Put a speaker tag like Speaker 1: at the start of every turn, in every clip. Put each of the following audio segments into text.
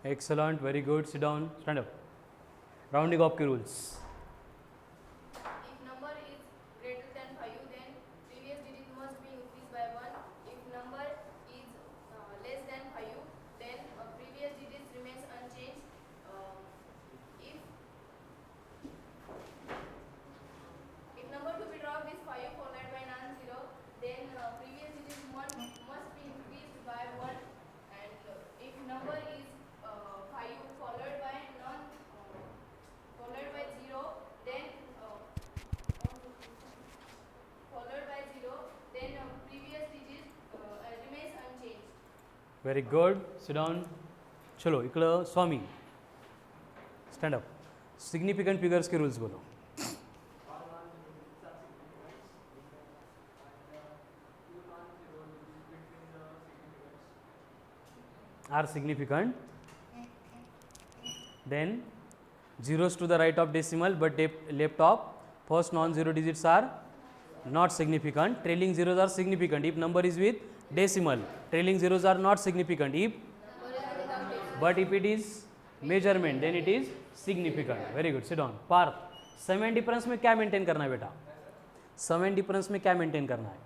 Speaker 1: Excellent, very good. Sit down, stand up. Rounding off के rules.
Speaker 2: If number is greater than 5, then previous digit must be increased by 1. If number is less than 5, then previous digit remains unchanged. If number to be dropped is 5 followed by non-zero, then previous digit must be increased by 1. And if number is 5 followed by 0, then previous digit remains unchanged.
Speaker 1: Very good. Sit down. चलो इकडं स्वामी stand up. Significant figures के rules बोलो. Are significant, then zeros to the right of decimal but left of first non-zero digits are not significant. Trailing zeros are significant if number is with decimal. Trailing zeros are not significant but if it is measurement then it is significant. Very good. Sit down. Parth, sum and difference में क्या maintain करना है बेटा? सम and difference में क्या maintain करना है?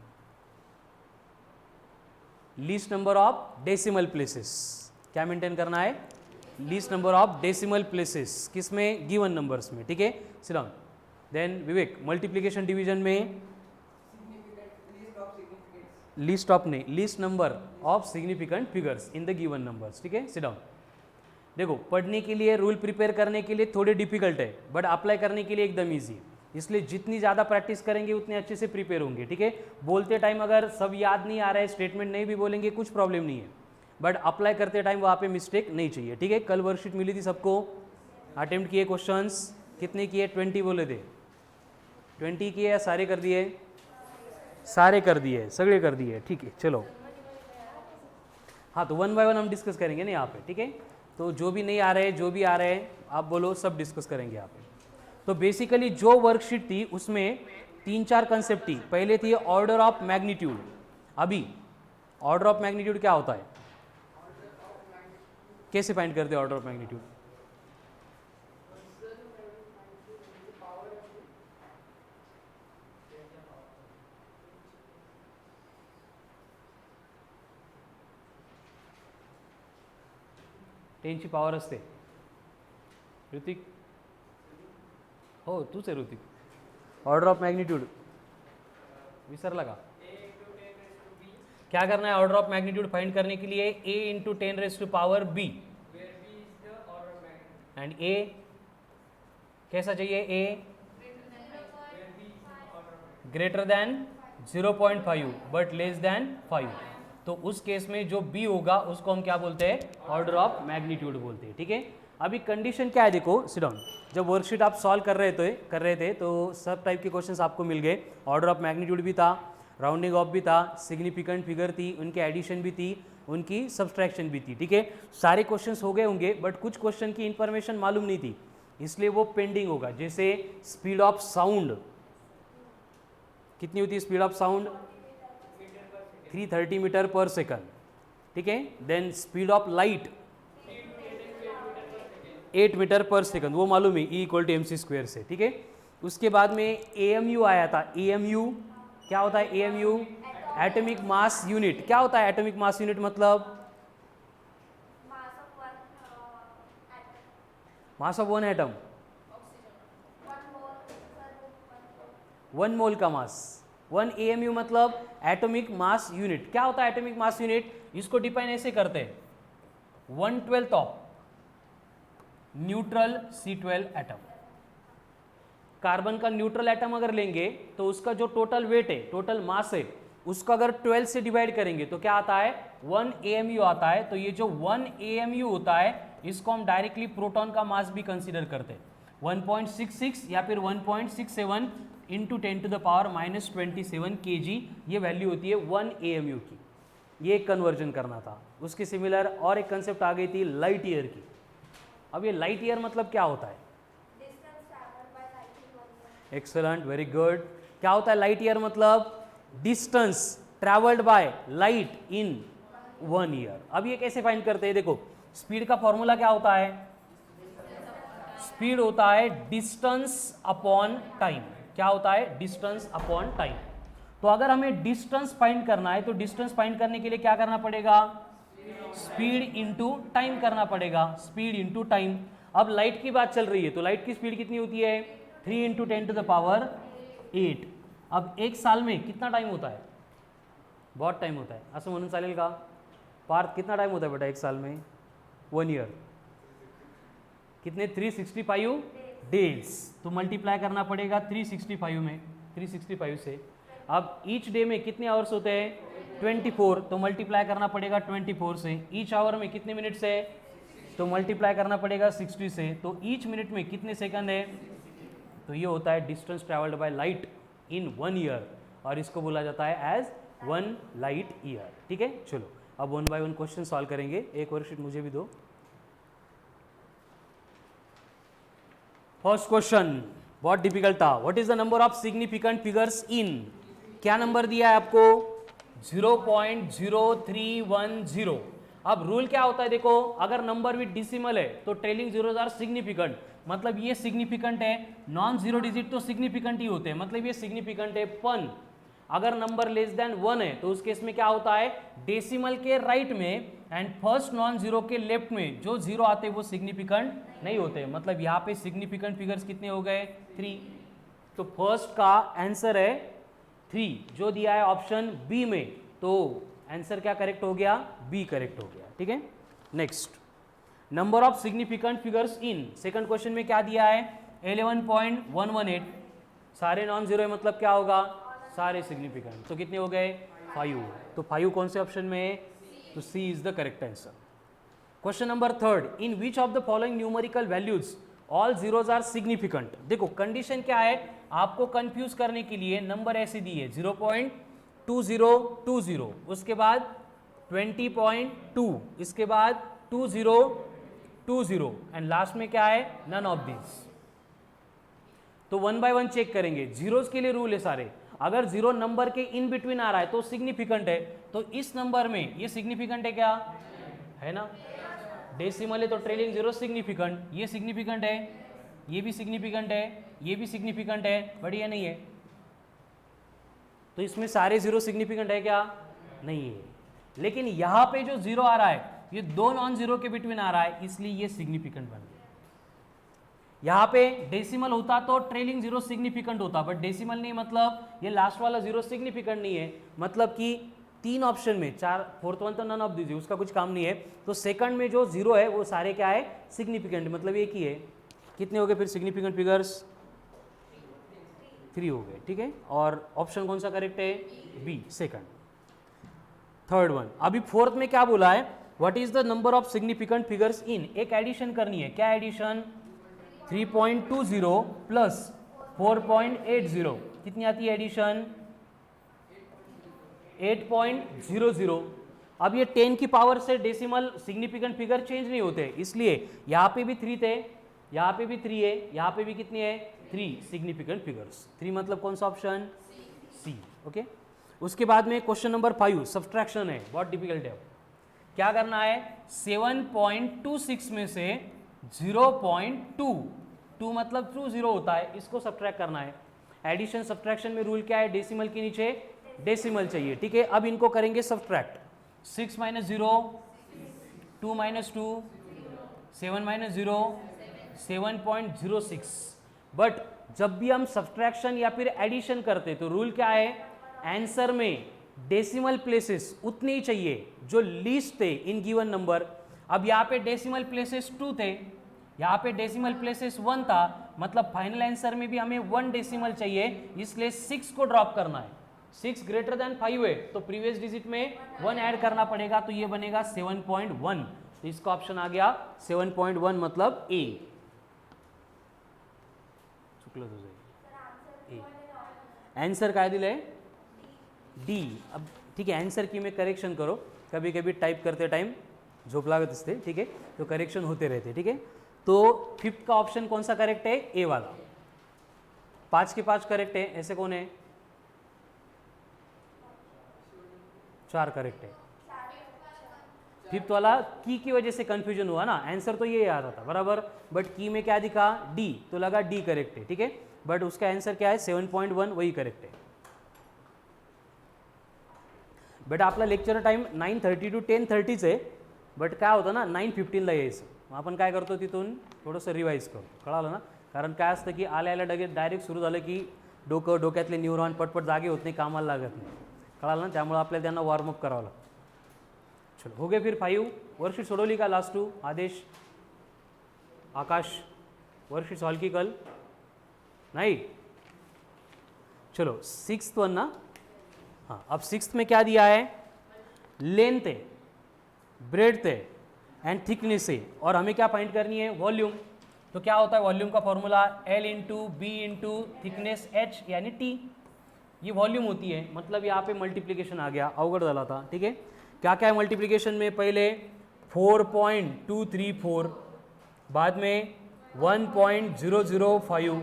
Speaker 1: Least number of decimal places. क्या मेंटेन करना है? Least number of decimal places. किस में? गिवन नंबर्स में. ठीक है, सिट डाउन. देन विवेक, मल्टीप्लिकेशन डिवीजन में लीस्ट ऑफ नहीं, least number of significant figures in the given numbers. ठीक है, सिट डाउन. देखो, पढ़ने के लिए, रूल प्रिपेयर करने के लिए थोड़े डिफिकल्ट है बट अप्लाई करने के लिए एकदम ईजी है. इसलिए जितनी ज़्यादा प्रैक्टिस करेंगे उतने अच्छे से प्रिपेयर होंगे. ठीक है, बोलते टाइम अगर सब याद नहीं आ रहा है, स्टेटमेंट नहीं भी बोलेंगे, कुछ प्रॉब्लम नहीं है बट अप्लाई करते टाइम वहाँ पे मिस्टेक नहीं चाहिए. ठीक है, कल वर्कशीट मिली थी सबको, अटेम्प्ट किए क्वेश्चंस कितने किए? 20 बोले थे. 20 किए या सारे कर दिए? सारे कर दिए, सगळे कर दिए. ठीक है, चलो. हाँ, तो 1 बाय 1 हम डिस्कस करेंगे ना यहाँ पे. ठीक है, तो जो भी नहीं आ रहे, जो भी आ रहे हैं आप बोलो, सब डिस्कस करेंगे यहाँ पे. तो बेसिकली जो वर्कशीट थी उसमें 3-4 कंसेप्ट थी. पहले थी ऑर्डर ऑफ मैग्नीट्यूड. अभी ऑर्डर ऑफ मैग्नीट्यूड क्या होता है? कैसे फाइंड करते हैं ऑर्डर ऑफ मैग्नीट्यूड? टेनची पॉवर असते. ऋतिक, हो तूच आहे ऋतिक. ऑर्डर ऑफ मैग्नीट्यूड विसरला का? क्या करना है ऑर्डर ऑफ मैग्नीट्यूड फाइंड करने के लिए? a into 10⁻⁵ b. And a कैसा चाहिए? a greater than 0.5 but less than 5. तो उस केस में जो b होगा उसको हम क्या बोलते हैं? ऑर्डर ऑफ मैग्नीट्यूड बोलते हैं. ठीक है, अभी कंडीशन क्या है? देखो, सिट डाउन. जब वर्कशीट आप सॉल्व कर रहे थे तो सब टाइप के क्वेश्चंस आपको मिल गए. ऑर्डर ऑफ मैग्नीट्यूड भी था, राउंडिंग ऑफ भी था, सिग्निफिकेंट फिगर थी, उनकी एडिशन भी थी, उनकी सब्सट्रैक्शन भी थी. ठीक है, सारे क्वेश्चंस हो गए होंगे बट कुछ क्वेश्चन की इंफॉर्मेशन मालूम नहीं थी इसलिए वो पेंडिंग होगा. जैसे स्पीड ऑफ साउंड कितनी होती है? Speed of sound 330 meter per second. ठीक है, then speed of light 8 meter per second, वो मालूम है, E = mc² से. ठीक है, उसके बाद में AMU आया था. AMU क्या होता है? AMU atomic mass unit. क्या होता है एटॉमिक मास यूनिट? मतलब मास ऑफ वन एटम, 1 मोल का मास. 1 AMU मतलब एटॉमिक मास यूनिट. क्या होता है एटॉमिक मास यूनिट? इसको डिफाइन ऐसे करते हैं, 1/12 of neutral C12 atom. Carbon का न्यूट्रल एटम अगर लेंगे तो उसका जो टोटल वेट है, टोटल मास है, उसको अगर 12 से डिवाइड करेंगे तो क्या आता है? 1 AMU आता है. तो ये जो 1 AMU होता है इसको हम डायरेक्टली प्रोटॉन का मास भी कंसीडर करते हैं. 1.66 या फिर 1.67 इंटू 10⁻⁻27 kg ये वैल्यू होती है 1 AMU की. ये एक कन्वर्जन करना था. उसके सिमिलर और एक कंसेप्ट आ गई थी लाइट ईयर की. अब ये लाइट ईयर मतलब क्या होता है? Excellent, very good. क्या होता है लाइट ईयर मतलब? Distance travelled by light in 1 year. अब ये कैसे फाइंड करते हैं? देखो, स्पीड का फॉर्मूला क्या होता है? स्पीड होता है डिस्टेंस अपॉन टाइम। क्या होता है? Distance upon time. तो अगर हमें डिस्टेंस फाइंड करना है तो डिस्टेंस फाइंड करने के लिए क्या करना पड़ेगा? स्पीड इंटू टाइम करना पड़ेगा। Speed into time. अब लाइट की बात चल रही है तो लाइट की स्पीड कितनी होती है? 3 इंटू 10⁸। अब एक साल में कितना टाइम होता है? बहुत टाइम होता है। असं म्हणून चालेल का? पार्थ कितना टाइम होता है बेटा एक साल में? 1 ईयर। कितने? 365 डेज। तो मल्टीप्लाई करना पड़ेगा 365 में, 365 से। अब ईच डे में कितने आवर्स होते हैं? 24। तो मल्टीप्लाई करना पड़ेगा 24 से। ईच आवर में कितने मिनट्स है? तो मल्टीप्लाई करना पड़ेगा 60 से। तो ईच मिनट में कितने सेकंड है? तो ये होता है distance travelled by light in 1 year, और इसको बोला जाता है एज 1 लाइट ईयर। ठीक है, चलो अब 1 बाय 1 क्वेश्चन सॉल्व करेंगे। एक वर्कशीट मुझे भी दो। फर्स्ट क्वेश्चन बहुत डिफिकल्ट था। What is the number of significant figures इन? क्या नंबर दिया है आपको? 0.0310। अब रूल क्या होता है देखो, अगर नंबर विद डिसिमल है तो ट्रेलिंग जीरोज आर सिग्निफिकेंट, मतलब ये सिग्निफिकेंट है। नॉन जीरो डिजिट तो सिग्निफिकेंट ही होते हैं, मतलब ये सिग्निफिकेंट है। पन अगर नंबर लेस देन 1 है तो उस केस में क्या होता है? डेसिमल के राइट में एंड फर्स्ट नॉन जीरो के लेफ्ट में जो जीरो आते हैं वो सिग्निफिकेंट नहीं होते। मतलब यहाँ पे सिग्निफिकेंट फिगर्स कितने हो गए? 3। तो फर्स्ट का आंसर है 3 जो दिया है ऑप्शन बी में। तो आंसर क्या करेक्ट हो गया? बी करेक्ट हो गया। ठीक है, next number of significant figures in. Second question में क्या दिया है? 11.118। सारे नॉन जीरो है, मतलब क्या होगा? सारे सिग्निफिकेंट। तो कितने हो गए? 5। तो 5 कौन से ऑप्शन में है? तो C is the correct answer. Question number third, in which of the following numerical values all zeros are significant. देखो कंडीशन क्या है, आपको कंफ्यूज करने के लिए नंबर ऐसे दी है 0.2020, उसके बाद 20.2, इसके बाद 2020 एंड लास्ट में क्या है? None of this. तो 1 बाय 1 चेक करेंगे। जीरोस के लिए रूल है सारे, अगर जीरो नंबर के इन बिटवीन आ रहा है तो सिग्निफिकेंट है। तो इस नंबर में ये सिग्निफिकेंट है क्या? है ना? डेसिमल है तो ट्रेलिंग जीरो सिग्निफिकेंट, ये सिग्निफिकेंट है, ये भी सिग्निफिकेंट है, ये भी सिग्निफिकेंट है, बट ये नहीं है। तो इसमें सारे जीरो सिग्निफिकेंट है क्या? नहीं है। लेकिन यहां पे जो जीरो आ रहा है ये दो नॉन जीरो के बिटवीन आ रहा है, इसलिए ये सिग्निफिकेंट बन गया। यहां पे डेसिमल होता तो ट्रेलिंग जीरो सिग्निफिकेंट होता, बट डेसिमल नहीं, मतलब ये लास्ट वाला जीरो सिग्निफिकेंट नहीं है। मतलब कि 3 ऑप्शन में 4, फोर्थ वन तो नन ऑफ दीजिए, उसका कुछ काम नहीं है। तो सेकंड में जो जीरो है वो सारे क्या है? सिग्निफिकेंट, मतलब एक ही है। कितने हो गए फिर सिग्निफिकेंट फिगर्स? 3 हो गए। ठीक है, और ऑप्शन कौन सा करेक्ट है? B, second. थर्ड वन, अभी फोर्थ में क्या बोला है? What is the number of significant figures in. एक एडिशन करनी है। क्या एडिशन? 3.20 प्लस 4.80 कितनी आती है एडिशन? 8.00। अब ये 10 की पावर से डेसिमल सिग्निफिकेंट फिगर चेंज नहीं होते, इसलिए यहाँ पे भी 3 थे, यहाँ पे भी 3 है, यहाँ पे भी कितनी है? 3 सिग्निफिकेंट फिगर्स। 3 मतलब कौन सा ऑप्शन? सी। ओके, उसके बाद में क्वेश्चन नंबर 5 सब्सट्रैक्शन है, बहुत डिफिकल्ट है। क्या करना है? 7.26 में से 0.2 मतलब ट्रू जीरो होता है, इसको सब्ट्रैक्ट करना है। एडिशन सब्ट्रैक्शन में रूल क्या है? डेसिमल के नीचे डेसिमल चाहिए। ठीक है, अब इनको करेंगे subtract. 6 minus 0, 2 minus 2, 7 minus 0, 7.06। But जब भी हम सब्ट्रैक्शन या फिर एडिशन करते तो रूल क्या है? आंसर में डेसिमल प्लेसेस उतने ही चाहिए जो लीस्ट थे इन गिवन नंबर। अब यहाँ पे डेसिमल प्लेसेस 2 थे, यहाँ पे डेसिमल प्लेसेस 1 था, मतलब फाइनल आंसर में भी हमें 1 डेसिमल चाहिए, इसलिए 6 को ड्रॉप करना है। 6 ग्रेटर देन 5 है तो प्रीवियस डिजिट में 1 ऐड करना पड़ेगा, तो ये बनेगा 7.1। तो इसका ऑप्शन आ गया 7.1, मतलब ए। चुकलं तुझे ए। आंसर काय दिलंय? डी। अब ठीक है, आंसर की में करेक्शन करो, कभी कभी टाइप करते टाइम झोप लागत असते। ठीक है, तो करेक्शन होते रहते। ठीक है, तो 5th का ऑप्शन कौन सा करेक्ट है? ए वाला। 5 के 5 करेक्ट है, ऐसे कौन है? 4 करेक्ट है। फिफ्थ वाला की वजह से कंफ्यूजन हुआ ना, आंसर तो ये आ रहा था बराबर, बट की में क्या दिखा डी, तो लगा डी करेक्ट है, ठीक है, बट उसका आंसर क्या है 7.1, वही करेक्ट है. बट आपला लेक्चर टाइम 9:30 to 10:30च आहे, बट काय होतं ना 9:15ला यायचं, मग आपण काय करतो तिथून थोडंसं रिवाईज करतो, कळालं ना, कारण काय असतं की आल्या डायरेक्ट सुरू झालं की डोक्यातले न्यूरॉन पटपट जागे होत नाही, कामाला लागत नाही, कळालं ना, त्यामुळे आपल्याला त्यांना वॉर्मअप करावं लागतं. चलो हो गए फिर 5. वर्कशीट सोडवली का लास्ट 2? आदेश, आकाश, वर्कशीट सॉल्व की कल नहीं? चलो 6th वन ना, हाँ, अब 6th में क्या दिया है, लेंथ है, ब्रेड्थ है एंड थिकनेस है, और हमें क्या फाइंड करनी है, वॉल्यूम. तो क्या होता है वॉल्यूम का formula, L into B into thickness H यानी T, ये वॉल्यूम होती है, मतलब यहाँ पे मल्टीप्लिकेशन आ गया, अवगढ़ डाला था, ठीक है. क्या क्या है मल्टीप्लिकेशन में, पहले 4.234, बाद में 1.005,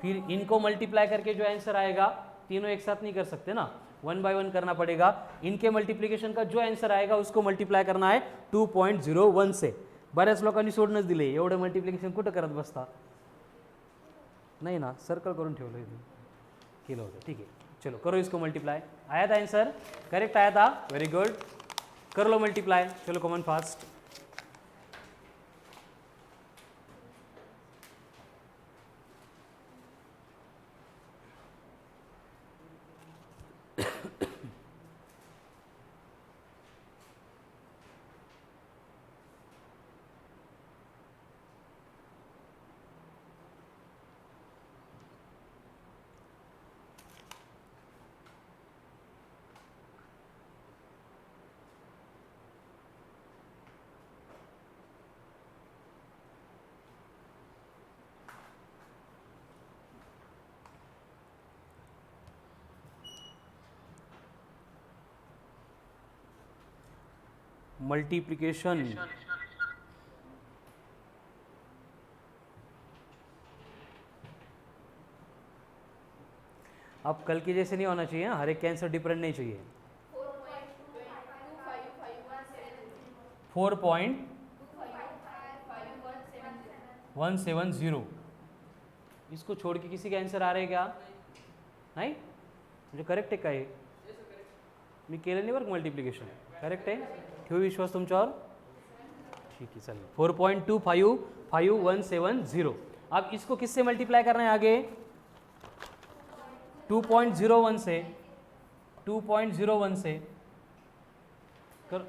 Speaker 1: फिर इनको मल्टीप्लाई करके जो आंसर आएगा, तीनों एक साथ नहीं कर सकते ना, 1 by 1 करना पड़ेगा, इनके मल्टीप्लिकेशन का जो आंसर आएगा उसको मल्टीप्लाई करना है 2.01 से. बऱ्याच लोकांनी सोडूनच दिले, एवढं मल्टीप्लिकेशन कुठं करत बसता, नाही ना, सर्कल करून ठेवलं इथे केलं होतं, ठीक है. चलो करो इसको मल्टीप्लाई, आया था आंसर, करेक्ट आया था, वेरी गुड, कर लो मल्टीप्लाई, चलो कॉमन फास्ट. मल्टीप्लिकेशन, अब कल की जैसे नहीं होना चाहिए, हर एक के आंसर डिफरेंट नहीं चाहिए. 4.170, इसको छोड़ के किसी के आंसर आ रहे क्या, नाही, म्हणजे करेक्ट आहे का हे, मी केलं नाही बरं मल्टिप्लिकेशन, करेक्ट आहे, ठेवू विश्वास तुमच्यावर, ठीक है चलो. 4.255170, अब इसको किससे मल्टीप्लाई करना है आगे, 2.01 से, 2.01 से कर,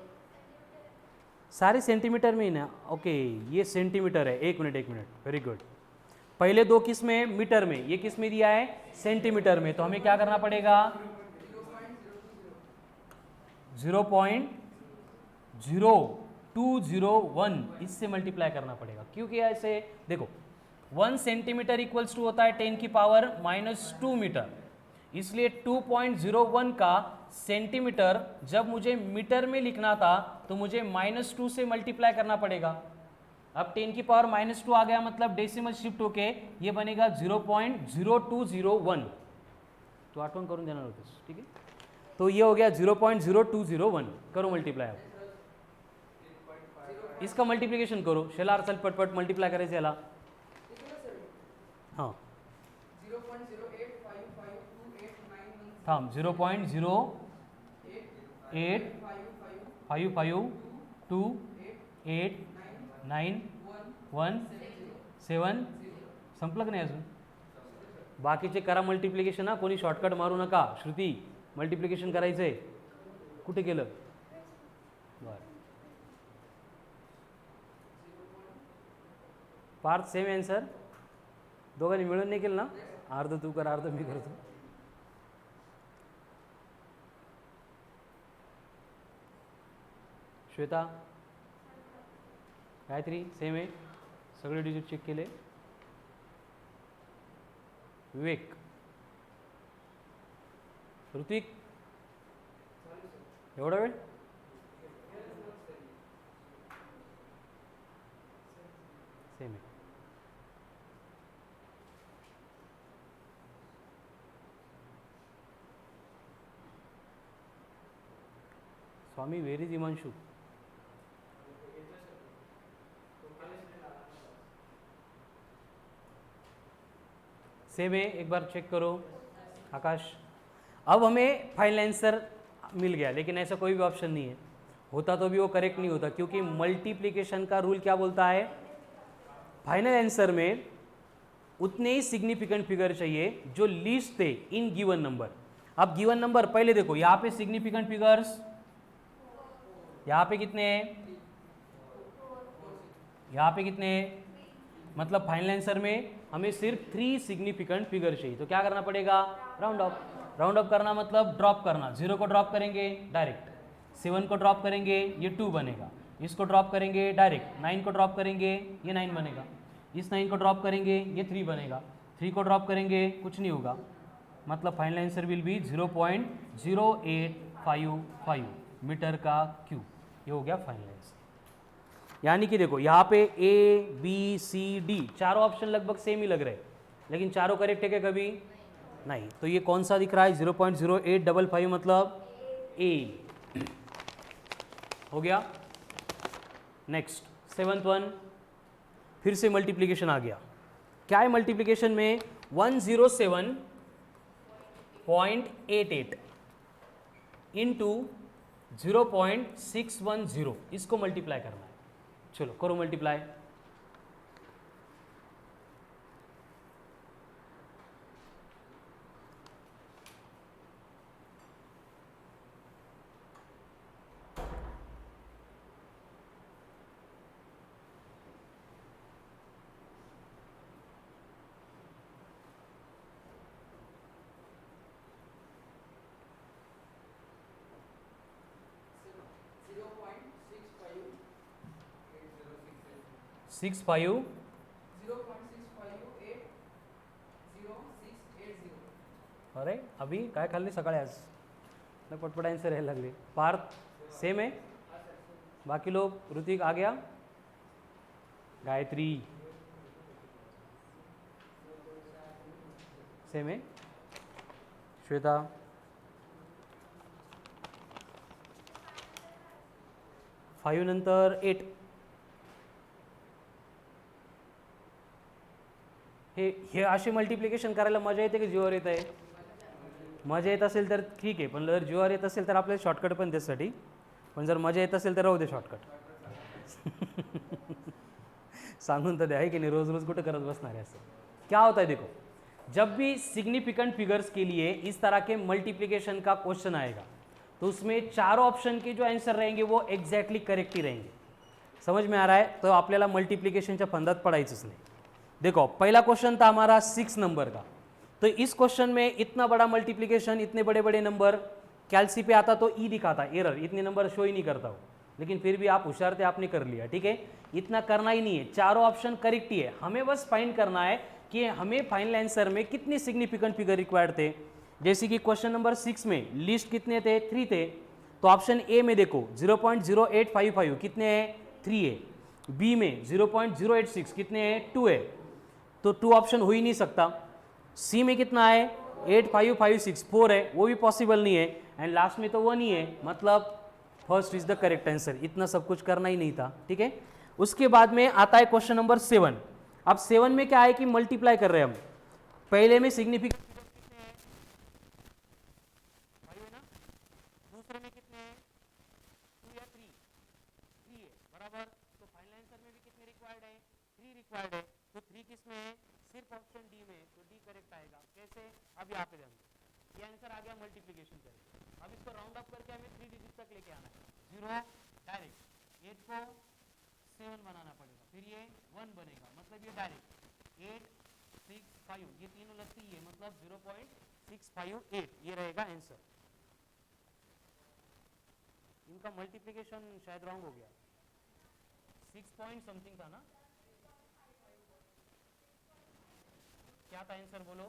Speaker 1: सारे सेंटीमीटर में ही ना, ओके ये सेंटीमीटर है, एक मिनट, वेरी गुड. पहले दो किस में, मीटर में, ये किस में दिया है, सेंटीमीटर में, तो हमें क्या करना पड़ेगा, 0.0201 इससे मल्टीप्लाई करना पड़ेगा, क्योंकि ऐसे देखो 1 सेंटीमीटर इक्वल्स टू होता है 10 की पावर -2 मीटर, इसलिए 2.01 का सेंटीमीटर जब मुझे मीटर में लिखना था तो मुझे -2 से मल्टीप्लाई करना पड़ेगा. अब 10 की पावर -2 आ गया, मतलब डेसिमल शिफ्ट होके ये बनेगा 0.0201, तो आठवण करून देणार होतेस, ठीक है, तो ये हो गया 0.0201, करो मल्टीप्लाई. अब इसका मल्टीप्लिकेशन करो, शेलार चल पटपट मल्टीप्लाई करायचं याला, हां थांब, 0.0855289117, संपलं का नाही अजून, बाकीचे करा मल्टिप्लिकेशन, हा कोणी शॉर्टकट मारू नका. श्रुती मल्टिप्लिकेशन करायचं आहे, कुठे केलं, बरं पार्थ सेम आन्सर, दोघांनी मिळून नाही केलं ना, अर्ध तू कर अर्ध मी करतो. श्वेता, गायत्री सेम आहे, सगळे डिजिट चेक केले. विवेक, ऋत्विक, एवढा वेळ, सेम आहे. स्वामी, वेर इज हिमांशु, सेम है, एक बार चेक करो आकाश। अब हमें फाइनल आंसर मिल गया, लेकिन ऐसा कोई भी ऑप्शन नहीं है, होता तो भी वो करेक्ट नहीं होता, क्योंकि मल्टीप्लिकेशन का रूल क्या बोलता है, फाइनल आंसर में उतने ही सिग्निफिकेंट फिगर चाहिए जो लीस्ट थे इन गिवन नंबर। अब गिवन नंबर पहले देखो, यहां पे सिग्निफिकेंट फिगर्स यहां पे कितने हैं, यहां पे कितने हैं, मतलब फाइनल आंसर में हमें सिर्फ 3 सिग्निफिकेंट फिगर चाहिए। तो क्या करना पड़ेगा, राउंड ऑफ। राउंड ऑफ करना मतलब ड्रॉप करना, 0 को ड्रॉप करेंगे डायरेक्ट, 7 को ड्रॉप करेंगे ये 2 बनेगा, इसको ड्रॉप करेंगे डायरेक्ट, 9 को ड्रॉप करेंगे ये 9 बनेगा, इस 9 को ड्रॉप करेंगे ये 3 बनेगा, 3 को ड्रॉप करेंगे कुछ नहीं होगा, मतलब final answer will be 0.0855 metre का क्यूब। ये हो गया फाइनल आंसर। यानी कि देखो यहाँ पे ए बी सी डी चारों ऑप्शन लगभग सेम ही लग रहे हैं, लेकिन चारों करेक्ट है क्या कभी नहीं। तो ये कौन सा दिख रहा है, 0.0855 मतलब ए हो गया। नेक्स्ट 7th वन, फिर से मल्टीप्लिकेशन आ गया। क्या है मल्टीप्लिकेशन में, 107.88 इंटू 0.610, इसको मल्टीप्लाई करना है। चलो करो मल्टीप्लाई। सिक्स फाइव अरे अभी काय खाल्ली सकाळी आज, नाही पटपट आन्सर यायला लागले। पार्थ सेम है, बाकी लोग, ऋतिक आ गया, गायत्री सेम है, श्वेता, फाइव नंतर 8, हे असे मल्टिप्लिकेशन करायला मजा येते की जीवावर येत आहे, मजा येत असेल तर ठीक आहे, पण जर जीवावर येत असेल तर आपल्याला शॉर्टकट पण त्यासाठी, पण जर मजा येत असेल तर राहू दे शॉर्टकट सांगून तर द्या आहे की नाही, रोज रोज कुठे करत बसणार है ऐसे। क्या होता है देखो, जब भी सिग्निफिकेंट फिगर्स के लिए इस तरह के मल्टीप्लिकेशन का क्वेश्चन आएगा तो उसमें चारों ऑप्शन के जो आंसर रहेंगे वो एग्जैक्टली करेक्ट ही रहेंगे। समझ में आ रहा है, तो आपल्याला मल्टीप्लिकेशनच्या फंदात पडायचंच नहीं। देखो पहला क्वेश्चन था हमारा 6 नंबर का, तो इस क्वेश्चन में इतना बड़ा मल्टीप्लिकेशन, इतने बड़े बड़े नंबर, कैलसी पे आता तो ई दिखाता एरर, इतने नंबर शो ही नहीं करता हो, लेकिन फिर भी आप होशियार थे, आपने कर लिया, ठीक है। इतना करना ही नहीं है, चारों ऑप्शन करेक्ट ही है, हमें बस फाइंड करना है कि हमें फाइनल आंसर में कितने सिग्निफिकेंट फिगर रिक्वायर्ड थे। जैसे कि क्वेश्चन नंबर 6 में लिस्ट कितने थे, 3 थे, तो ऑप्शन ए में देखो 0.0855 कितने हैं, 3 है, बी में 0.086 कितने हैं, 2 है, तो 2 ऑप्शन हो ही नहीं सकता। सी में कितना है, 8556 4 है, वो भी पॉसिबल नहीं है, एंड लास्ट में तो 1 ही है, मतलब first is the correct answer. इतना सब कुछ करना ही नहीं था, ठीक है। उसके बाद में आता है क्वेश्चन नंबर 7। अब 7 में क्या है कि मल्टीप्लाई कर रहे हैं हम, पहले में सिग्निफिकेंट कितने हैं, 5 है ना, दूसरे में कितने हैं, 2 या 3 है बराबर, तो फाइनल आंसर में भी कितने रिक्वायर्ड है, 3 रिक्वायर्ड है, तो 3 किस में है, सिर्फ ऑप्शन डी में है, तो डी करेक्ट आएगा। कैसे, अब यहाँ पे ध्यान दो, ये आंसर आ गया मल्टीप्लिकेशन करके, अब इसको राउंड अप करके हमें 3 डिजिट तक लेके आना है, 0 डायरेक्ट, 8 को 7 बनाना पड़ेगा, फिर ये 1 बनेगा, मतलब ये डायरेक्ट 8 6 5, ये तीनों लगती है, मतलब 0.658 ये रहेगा आंसर। इनका मल्टीप्लिकेशन शायद रॉन्ग हो गया, 6 पॉइंट समथिंग था ना, क्या था आंसर बोलो,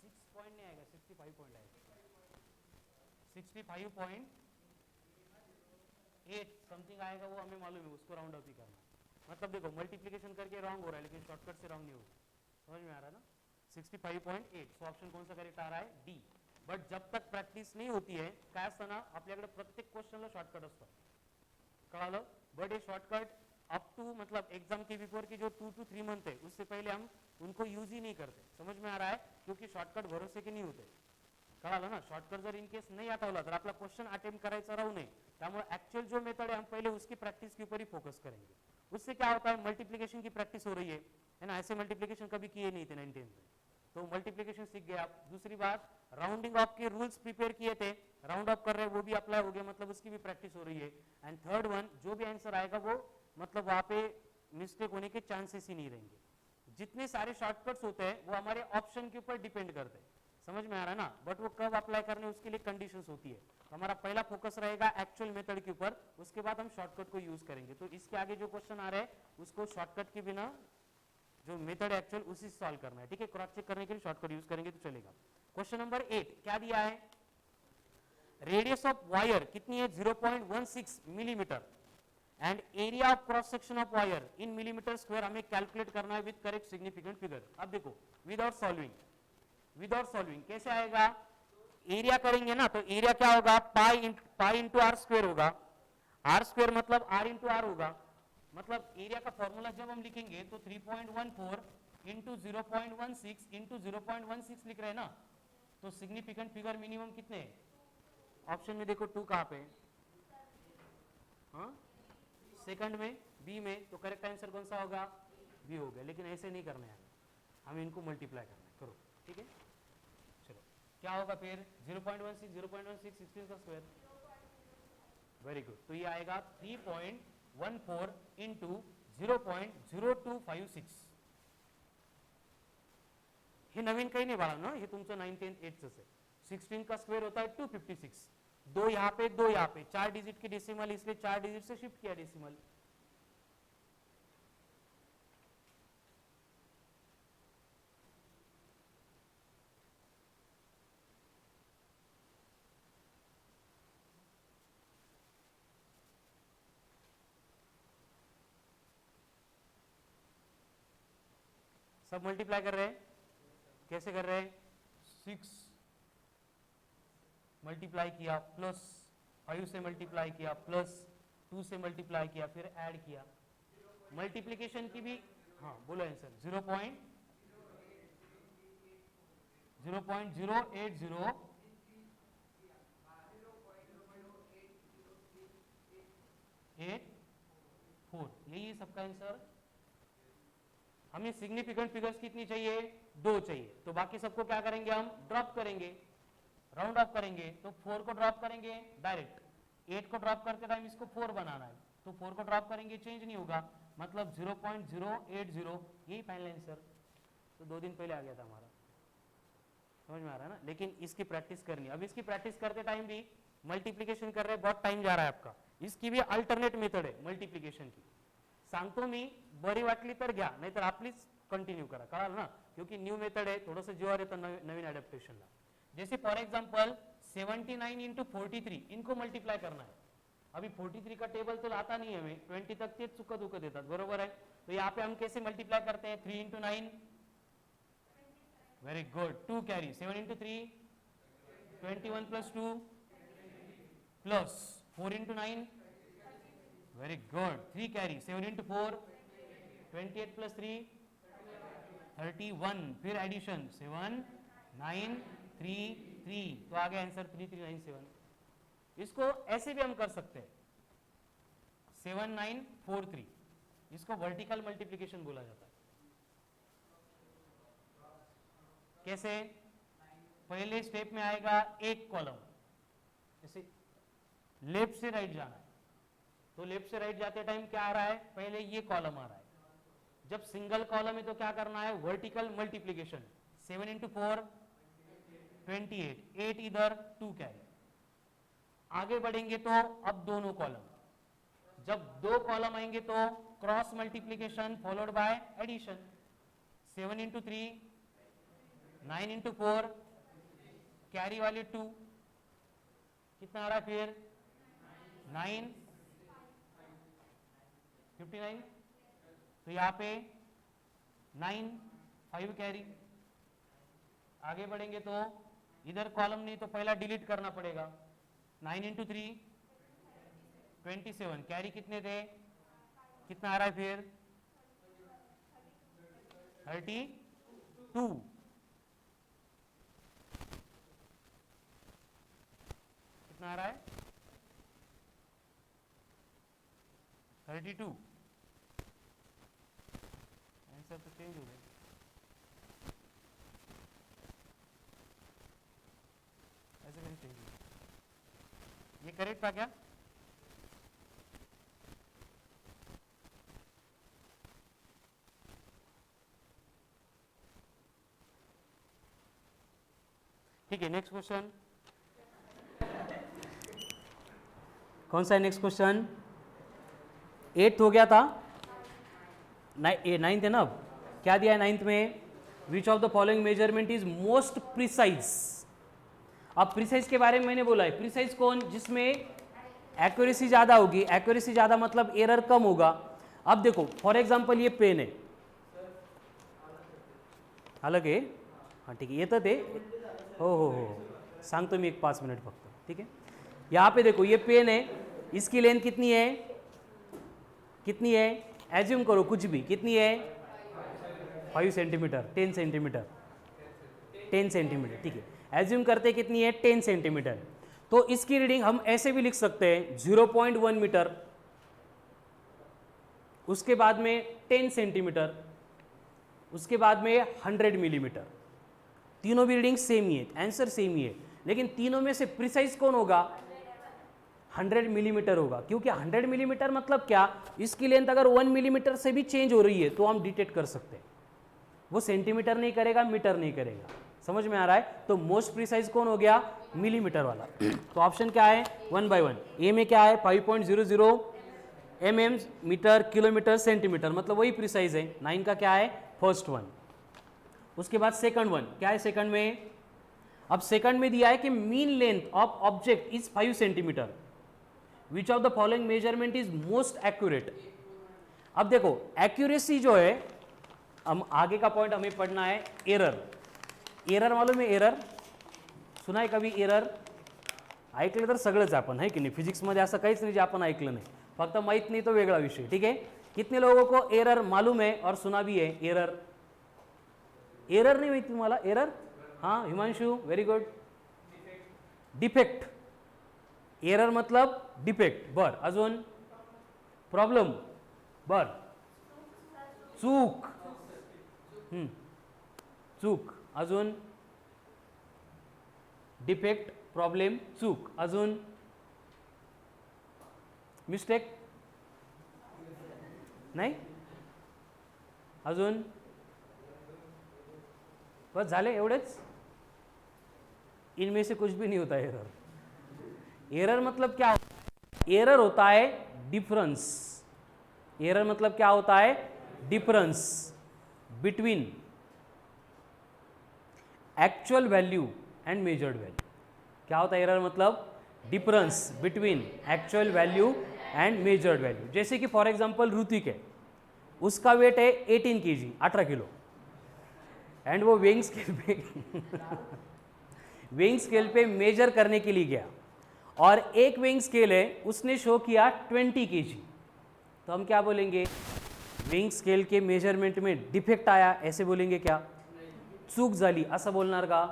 Speaker 1: 6 पॉइंट नहीं आएगा, 65 पॉइंट आएगा, 65.8 समथिंग आएगा, वो हमें मालूम है, उसको राउंड अप ही करना। मतलब देखो मल्टीप्लिकेशन करके रॉन्ग हो रहा है, लेकिन शॉर्टकट से रॉन्ग नहीं होगा, समझ में आ रहा है ना। 65.8, सो ऑप्शन कौन सा करेक्ट आ रहा है, डी। बट जब तक प्रॅक्टिस नहीं होती है, काय असतं ना, आपल्याकडे प्रत्येक क्वेश्चनला शॉर्टकट असतं, कळालं, बट हे शॉर्टकट अप टू मतलब एग्जाम के बिफोर की जो 2 to 3 मंथ है उससे पहले हम उनको यूज ही नहीं करते. समझ में आ रहा है? क्योंकि शॉर्टकट भरोसे के नहीं होते. कळालं ना? शॉर्टकट जर इन केस नाही आठवला तर आपला क्वेश्चन अटेम्प्ट करायचा राहू नये. त्यामुळे ऍक्च्युअल जो मेथड है हम पहले उसकी प्रैक्टिस के ऊपर ही फोकस करेंगे. उससे क्या होता है, मल्टीप्लिकेशन की प्रैक्टिस हो रही है ना. ऐसे मल्टीप्लिकेशन कभी किए नहीं थे 9th में, तो मल्टीप्लिकेशन सीख गए आप. दूसरी बात, राउंडिंग ऑफ के रूल्स प्रिपेयर किए थे, राउंड ऑफ कर रहे हैं वो भी अप्लाई हो गया, मतलब उसकी भी प्रैक्टिस हो रही है. एंड थर्ड वन, जो भी आंसर आएगा वो मतलब वहां पे मिस्टेक होने के चांसेस ही नहीं रहेंगे. जितने सारे शॉर्टकट्स होते हैं वो हमारे ऑप्शन के ऊपर डिपेंड करते हैं. समझ में आ रहा है ना? बट वो कब अप्लाई करने उसके लिए कंडीशंस होती है. तो हमारा पहला फोकस रहेगा एक्चुअल मेथड के ऊपर, उसके बाद हम शॉर्टकट को यूज करेंगे. तो इसके आगे जो क्वेश्चन आ रहे हैं उसको शॉर्टकट के बिना जो मेथड एक्चुअल उसी से सॉल्व करना है. ठीक है, क्रॉस चेक करने के लिए शॉर्टकट यूज करेंगे तो चलेगा. क्वेश्चन नंबर 8 क्या दिया है, रेडियस ऑफ वायर कितनी है 0.16 millimetre and area of cross section of wire in millimetre square हमें कैलकुलेट करना है विद करेक्ट सिग्निफिकेंट फिगर. अब देखो विदाउट सॉल्विंग कैसे आएगा, एरिया करेंगे ना तो एरिया क्या होगा, पाई इंटू आर स्क्वायर होगा. आर स्क्वायर मतलब आर इंटू आर होगा. मतलब एरिया का फॉर्मूला जब हम लिखेंगे तो 3.14 इंटू 0.16 इंटू 0.16 लिख रहे हैं ना. तो सिग्निफिकेंट फिगर मिनिमम कितने हैं, ऑप्शन में देखो 2 कहां पे, हाँ सेकंड में, बी में. तो करेक्ट आंसर कौन सा होगा, बी हो गया. लेकिन ऐसे नहीं करना है, हमें इनको मल्टीप्लाई करना है. करो, ठीक है. चलो क्या होगा फिर 0.16 16 का स्क्वायर, वेरी गुड. तो ये आएगा 3.14 इंटू 0.0256. हे नवीन काही नाही बाळा ना, हे तुमचं 9th 10th 8th आहे. 16 का स्क्वायर होता है 256. 2 यहाँ पे 2 यहाँ पे, 4 डिजिट की डेसिमल, इसलिए 4 डिजिट से शिफ्ट किया डेसिमल. सब मल्टीप्लाई कर रहे हैं, कैसे कर रहे हैं, 6 मल्टीप्लाई किया प्लस 5 से मल्टीप्लाई किया प्लस 2 से मल्टीप्लाई किया फिर ऐड किया. मल्टीप्लिकेशन की भी, हाँ बोलो आंसर, 0.080 8 4, यही है सबका आंसर. हमें सिग्निफिकेंट फिगर्स कितनी चाहिए, 2 चाहिए. तो बाकी सबको क्या करेंगे, हम ड्रॉप करेंगे, राउंड ऑफ करेंगे. तो 4 को ड्रॉप करेंगे डायरेक्ट, 8 को ड्रॉप करते टाइम इसको 4 बनाना है. तो 4 को ड्रॉप करेंगे, चेंज नहीं होगा, मतलब 0.080, यही फाइनल आंसर. तो 2 दिन पहले आ गया था हमारा. समझ में आ रहा है ना? लेकिन इसकी प्रैक्टिस करनी. अब इसकी प्रैक्टिस करते टाइम भी मल्टीप्लिकेशन कर रहे हैं, बहुत टाइम जा रहा है आपका. इसकी भी अल्टरनेट मेथड है मल्टीप्लिकेशन की, सांगतो मी. बरी वाटली तर घ्या, नाहीतर आपलीच कंटिन्यू करा. कळालं ना? क्योंकि न्यू मेथड है, थोडंसं जीवावर येतं नवीन अडेप्टेशनला. जैसे फॉर एग्जाम्पल 79 इंटू 43, इनको मल्टीप्लाई करना है. अभी 43 का टेबल तो लाता नहीं है हमें, 20 तक ते चुकत उकत देतात, बरोबर है. तो यहाँ पे हम कैसे मल्टीप्लाई करते हैं, 3 into 9, very good, 2 carry, 7 into 3 21 plus 2 plus 4 into 9, very good, 3 carry, 7 into 4 28 plus 3 31, फिर एडिशन 7 9 3 3, तो आ गया आंसर 3397. इसको ऐसे भी हम कर सकते हैं 7943, इसको वर्टिकल मल्टीप्लिकेशन बोला जाता है. कैसे, पहले स्टेप में आएगा एक कॉलम, जैसे लेफ्ट से राइट जाना है. तो लेफ्ट से राइट जाते टाइम क्या आ रहा है, पहले ये कॉलम आ रहा है. जब सिंगल कॉलम है तो क्या करना है, वर्टिकल मल्टीप्लिकेशन. 7 इंटू 4 28, 8 इधर 2 कैरी. आगे बढ़ेंगे तो अब दोनों कॉलम, जब 2 कॉलम आएंगे तो cross multiplication followed by addition. 7 into 3 9 into 4 carry वाले 2, कितना आ रहा है फिर 9 59. तो यहाँ पे 9 5 कैरी. आगे बढ़ेंगे तो इधर कॉलम नहीं तो पहला डिलीट करना पड़ेगा. 9 इंटू 3 27, कैरी कितने थे, कितना आ रहा है फिर 32, कितना आ रहा है 32। आंसर तो चेंज हो गया, ऐसे कैसे चेंज हो गया? ये करेक्ट था क्या? ठीक है, नेक्स्ट क्वेश्चन कौन सा है? नेक्स्ट क्वेश्चन 8th हो गया था, 9th है ना? अब क्या दिया है 9th में? विच of the following measurement is most precise. अब प्रिसाइज के बारे में मैंने बोला है, प्रिसाइज कौन? जिसमें एक्यूरेसी ज़्यादा होगी। एक्यूरेसी ज़्यादा मतलब एरर कम होगा। अब देखो फॉर एग्जांपल ये पेन है, अलग आहे, हां ठीक आहे, येतं ते, हो सांगतो मी एक 5 मिनट फक्त, ठीक है। यहाँ पे देखो ये पेन है, इसकी लेंथ कितनी है? कितनी है? एज्यूम करो कुछ भी, कितनी है? 5 सेंटीमीटर, 10 सेंटीमीटर, 10 सेंटीमीटर, ठीक है। एज्यूम करते कितनी है? 10 सेंटीमीटर। तो इसकी रीडिंग हम ऐसे भी लिख सकते हैं 0.1 मीटर, उसके बाद में 10 सेंटीमीटर, उसके बाद में 100 मिलीमीटर। तीनों भी रीडिंग सेम ही है, आंसर सेम ही है, लेकिन तीनों में से प्रिसाइज कौन होगा? 100 मिलीमीटर होगा, क्योंकि 100 मिलीमीटर मतलब क्या? इसकी लेंथ अगर 1 मिलीमीटर से भी चेंज हो रही है तो हम डिटेक्ट कर सकते हैं। वो सेंटीमीटर नहीं करेगा, मीटर नहीं करेगा। समझ में आ रहा है? तो मोस्ट प्रिसाइज कौन हो गया? मिलीमीटर वाला। तो ऑप्शन क्या है? 1 by 1। ए में क्या है? 5.00 mm, मीटर, किलोमीटर, सेंटीमीटर, मतलब वही प्रिसाइज है। 9 का क्या है? First one. उसके बाद सेकंड वन क्या है? सेकंड में, अब सेकंड में दिया है कि mean length of object is 5 centimetre. Which of the following measurement is most accurate. अब देखो एक्यूरेसी जो है, हम आगे का पॉइंट हमें पढ़ना है एरर। एरर मालूम है? एरर सुना आहे कभी? एरर ऐकलं तर सगळंच आपण, है की नाही? फिजिक्समध्ये असं काहीच नाही जे आपण ऐकलं नाही, फक्त माहीत नाही तो वेगळा विषय, ठीक है। कितने लोगों को एरर मालूम है और सुना भी है? एरर, एरर नहीं माहिती तुम्हाला? एरर, हाँ Himanshu, very good. Defect, error मतलब डिफेक्ट, बर। अजून प्रॉब्लेम, बर। चूक, चूक, अजून डिफेक्ट, प्रॉब्लेम, चूक, अजून मिस्टेक नाही, अजून बस झाले एवढेच? इनमें से कुछ भी नहीं होता एरर। एरर मतलब क्या होता है? एरर होता है डिफरेंस। एरर मतलब क्या होता है? Difference between actual value and measured value. क्या होता है एरर मतलब? Difference between actual value and measured value. जैसे कि फॉर एग्जांपल ऋतिक है, उसका वेट है 18 kg, 18 किलो, एंड वो वेइंग स्केल पे वेइंग स्केल पे मेजर करने के लिए गया, और एक वेइंग स्केल है उसने शो किया 20 kg। तो हम क्या बोलेंगे? वेइंग स्केल के मेजरमेंट में डिफेक्ट आया, ऐसे बोलेंगे क्या? चूक झाली असं बोलणार का?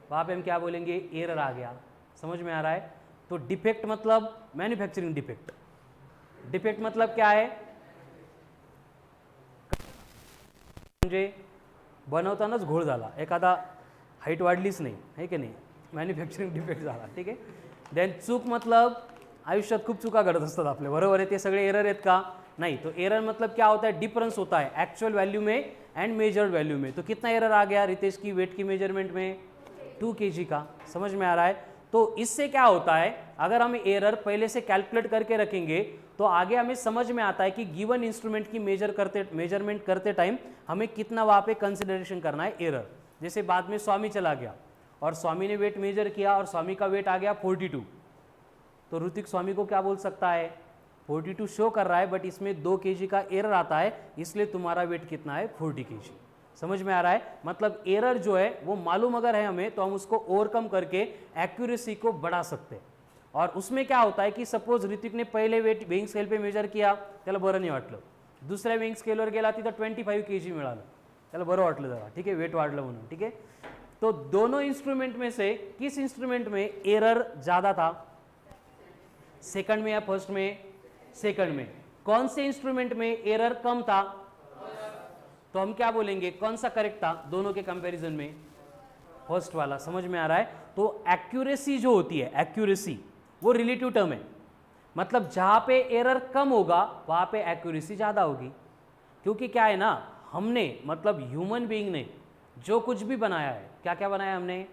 Speaker 1: वहाँ पे हम क्या बोलेंगे? एरर आ गया। समझ में आ रहा है? तो डिफेक्ट मतलब मैन्युफैक्चरिंग डिफेक्ट। डिफेक्ट मतलब क्या है? म्हणजे बनवतानाच घोळ झाला, एखादा हाईट वाढलीच नाही, है की नाही, मॅन्युफॅक्चरिंग डिफेक्ट झाला, ठीक आहे। देन चूक मतलब आयुष्यात खूप चुका घडत असतात आपल्या, बरोबर आहे? ते सगळे एरर आहेत का? नहीं। तो एरर मतलब क्या होता है? डिफरेंस होता है एक्चुअल वैल्यू में एंड मेजर्ड वैल्यू में। तो कितना एरर आ गया रितेश की वेट की मेजरमेंट में? 2 kg का। समझ में आ रहा है? तो इससे क्या होता है, अगर हम एरर पहले से कैलकुलेट करके रखेंगे तो आगे हमें समझ में आता है कि गिवन इंस्ट्रूमेंट की मेजरमेंट करते टाइम हमें कितना वहाँ पे कंसिडरेशन करना है एरर। जैसे बाद में स्वामी चला गया और स्वामी ने वेट मेजर किया और स्वामी का वेट आ गया 42, तो ऋतिक स्वामी को क्या बोल सकता है? 42 शो कर रहा है बट इसमें 2 kg का एरर आता है, इसलिए तुम्हारा वेट कितना है? 40 kg। समझ में आ रहा है? मतलब एरर जो है वो मालूम अगर है हमें तो हम उसको ओवरकम करके एक्यूरेसी को बढ़ा सकते हैं। और उसमें क्या होता है कि सपोज ऋतिक ने पहले वेट वेइंग स्केल पे मेजर किया, त्याला बरं नाही वाटलं, दुसऱ्या विंग स्केलवर गेला तिथं 25 kg मिळालं, त्याला बरं वाटलं जरा, ठीक आहे, वेट वाढलं म्हणून, ठीक है। तो दोनों इंस्ट्रूमेंट में से किस इंस्ट्रूमेंट में एरर ज़्यादा था, सेकंड में या फर्स्ट में, सेकंड में। कौन से इंस्ट्रूमेंट में एरर कम था, तो हम क्या बोलेंगे, कौन सा करेक्ट था दोनों के कंपैरिजन में, फर्स्ट वाला। समझ में आ रहा है। तो एक्यूरेसी जो होती है, एक्यूरेसी वो रिलेटिव टर्म है, मतलब जहां पे एरर कम होगा वहां पे एक्यूरेसी ज़्यादा होगी, क्योंकि क्या है ना, हमने मतलब ह्यूमन बीइंग ने जो कुछ भी बनाया है, क्या क्या बनाया हमने,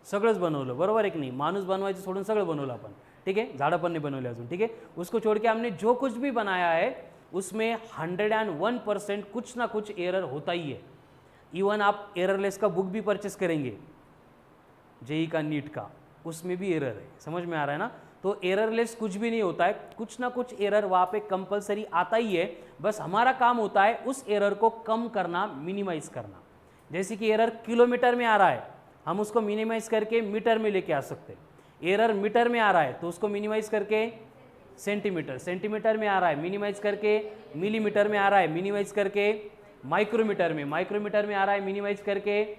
Speaker 1: सगळंच बनवलं, बरोबर आहे की नाही, माणूस बनवायचं सोडून सगळं बनवलं आपण, ठीक है, झाडं पण नाही बनवले अजून, ठीक है, उसको छोड़ के हमने जो कुछ भी बनाया है उसमें 101% कुछ ना कुछ एरर होता ही है। इवन आप एररलेस का बुक भी परचेस करेंगे, जेई का, नीट का, उसमें भी एरर है, समझ में आ रहा है ना। तो एररलेस कुछ भी नहीं होता है, कुछ ना कुछ एरर वहाँ पे कंपलसरी आता ही है, बस हमारा काम होता है उस एरर को कम करना, मिनिमाइज करना। जैसे कि एरर किलोमीटर में आ रहा है, हम उसको मिनिमाइज करके मीटर में लेके आ सकते हैं। एरर मीटर में आ रहा है तो उसको मिनिमाइज करके सेंटीमीटर, सेंटीमीटर में आ रहा है मिनिमाइज करके मिलीमीटर में आ रहा है, मिनिमाइज करके माइक्रोमीटर में, माइक्रोमीटर में आ रहा है मिनिमाइज करके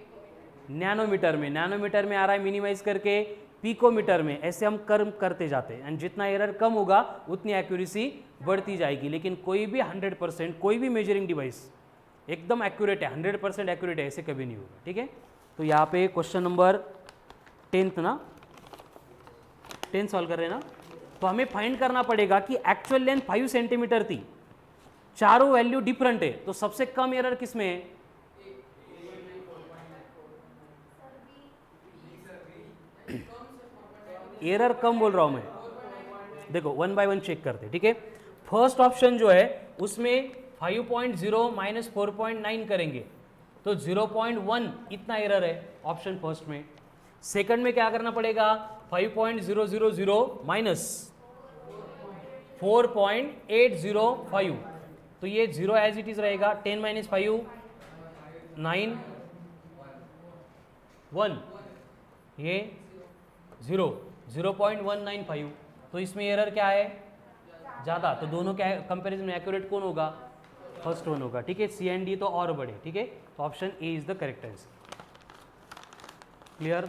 Speaker 1: नैनोमीटर में, नैनोमीटर में आ रहा है मिनिमाइज करके पिकोमीटर में। ऐसे हम कर्म करते जाते हैं, एंड जितना एरर कम होगा उतनी एक्यूरेसी बढ़ती जाएगी। लेकिन कोई भी 100%, कोई भी मेजरिंग डिवाइस एकदम एक्यूरेट है, 100% एक्यूरेट है, ऐसे कभी नहीं होगा, ठीक है। तो यहाँ पे क्वेश्चन नंबर 10 ना, 10 सॉल्व कर रहे हैं ना। तो हमें फाइंड करना पड़ेगा कि एक्चुअल लेंथ 5 सेंटीमीटर थी, चारों वैल्यू डिफरेंट है, तो सबसे कम एरर किसमें है, एरर कम बोल रहा हूं मैं, देखो 1 बाय 1 चेक करते, ठीक है। फर्स्ट ऑप्शन जो है उसमें 5.0 माइनस 4.9 करेंगे तो 0.1 इतना एरर है ऑप्शन फर्स्ट में। सेकंड में क्या करना पड़ेगा, 5.000 माइनस 4.805, तो ये 0 एज इट इज रहेगा। 10 माइनस 5 9 1, ये 0.195, तो इसमें एरर क्या है, ज़्यादा, तो दोनों के कंपैरिजन में एक्यूरेट कौन होगा, फर्स्ट वन होगा, ठीक है। सी एंड डी तो और बड़े, ठीक है, तो option A is the correct answer. Clear,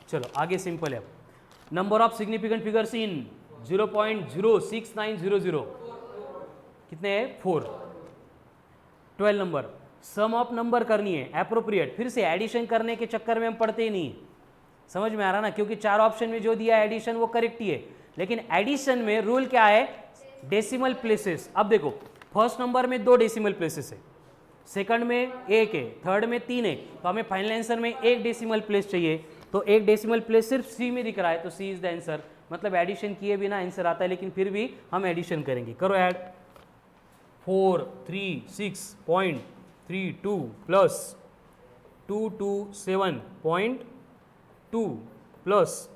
Speaker 1: चलो आगे सिंपल है। अब नंबर ऑफ सिग्निफिकेंट फिगर्स इन 0.06900 कितने हैं, 4। 12 नंबर, सम ऑफ नंबर करनी है एप्रोप्रिएट, फिर से एडिशन करने के चक्कर में हम पढ़ते ही नहीं, समझ में आ रहा ना, क्योंकि 4 ऑप्शन में जो दिया एडिशन वो करेक्ट ही है, लेकिन एडिशन में रूल क्या है, डेसिमल प्लेसेस। अब देखो फर्स्ट नंबर में 2 डेसिमल प्लेसेस है, सेकंड में 1 है, थर्ड में 3 है, तो हमें फाइनल आंसर में 1 डेसिमल प्लेस चाहिए, तो 1 डेसिमल प्लेस सिर्फ सी में दिख रहा है, तो सी इज द आंसर। मतलब एडिशन किए बिना आंसर आता है, लेकिन फिर भी हम एडिशन करेंगे। करो add, 436.32 plus 227.2 plus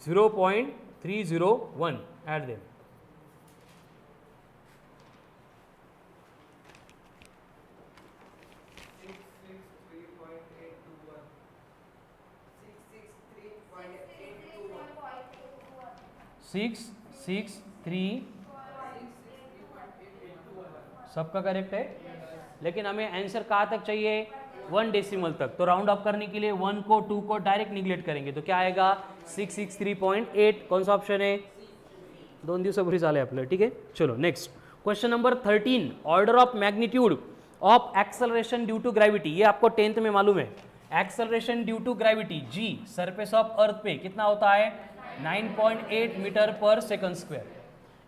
Speaker 1: 0.301, add them. Six 3 सबका करेक्ट है, लेकिन हमें आंसर कहाँ तक चाहिए, 1 डेसिमल तक। तो राउंड ऑफ करने के लिए 1 को 2 को डायरेक्ट निग्लेक्ट करेंगे, तो क्या आएगा 663.8। कौन सा ऑप्शन है, 2 दिवसापूर्वी झाले आपलं, ठीक है। चलो next question number 13, order of magnitude of acceleration due to gravity. ये आपको 10th में मालूम है, acceleration due to gravity g surface of earth पे कितना होता है, 9.8 मीटर पर सेकंड स्क्वायर।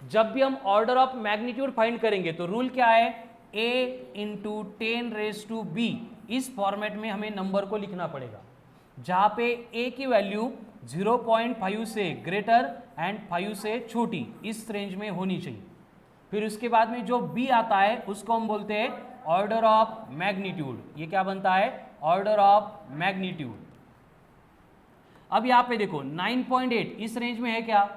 Speaker 1: जब भी हम ऑर्डर ऑफ मैग्नीट्यूड फाइंड करेंगे तो रूल क्या है, a इंटू 10⁻⁵ इस फॉर्मेट में हमें नंबर को लिखना पड़ेगा, जहां पे a की वैल्यू 0.5 से ग्रेटर एंड 5 से छोटी इस रेंज में होनी चाहिए। फिर उसके बाद में जो b आता है उसको हम बोलते हैं ऑर्डर ऑफ मैग्नीट्यूड। ये क्या बनता है, ऑर्डर ऑफ मैग्नीट्यूड। अब यहाँ पे देखो 9.8 इस रेंज में है क्या,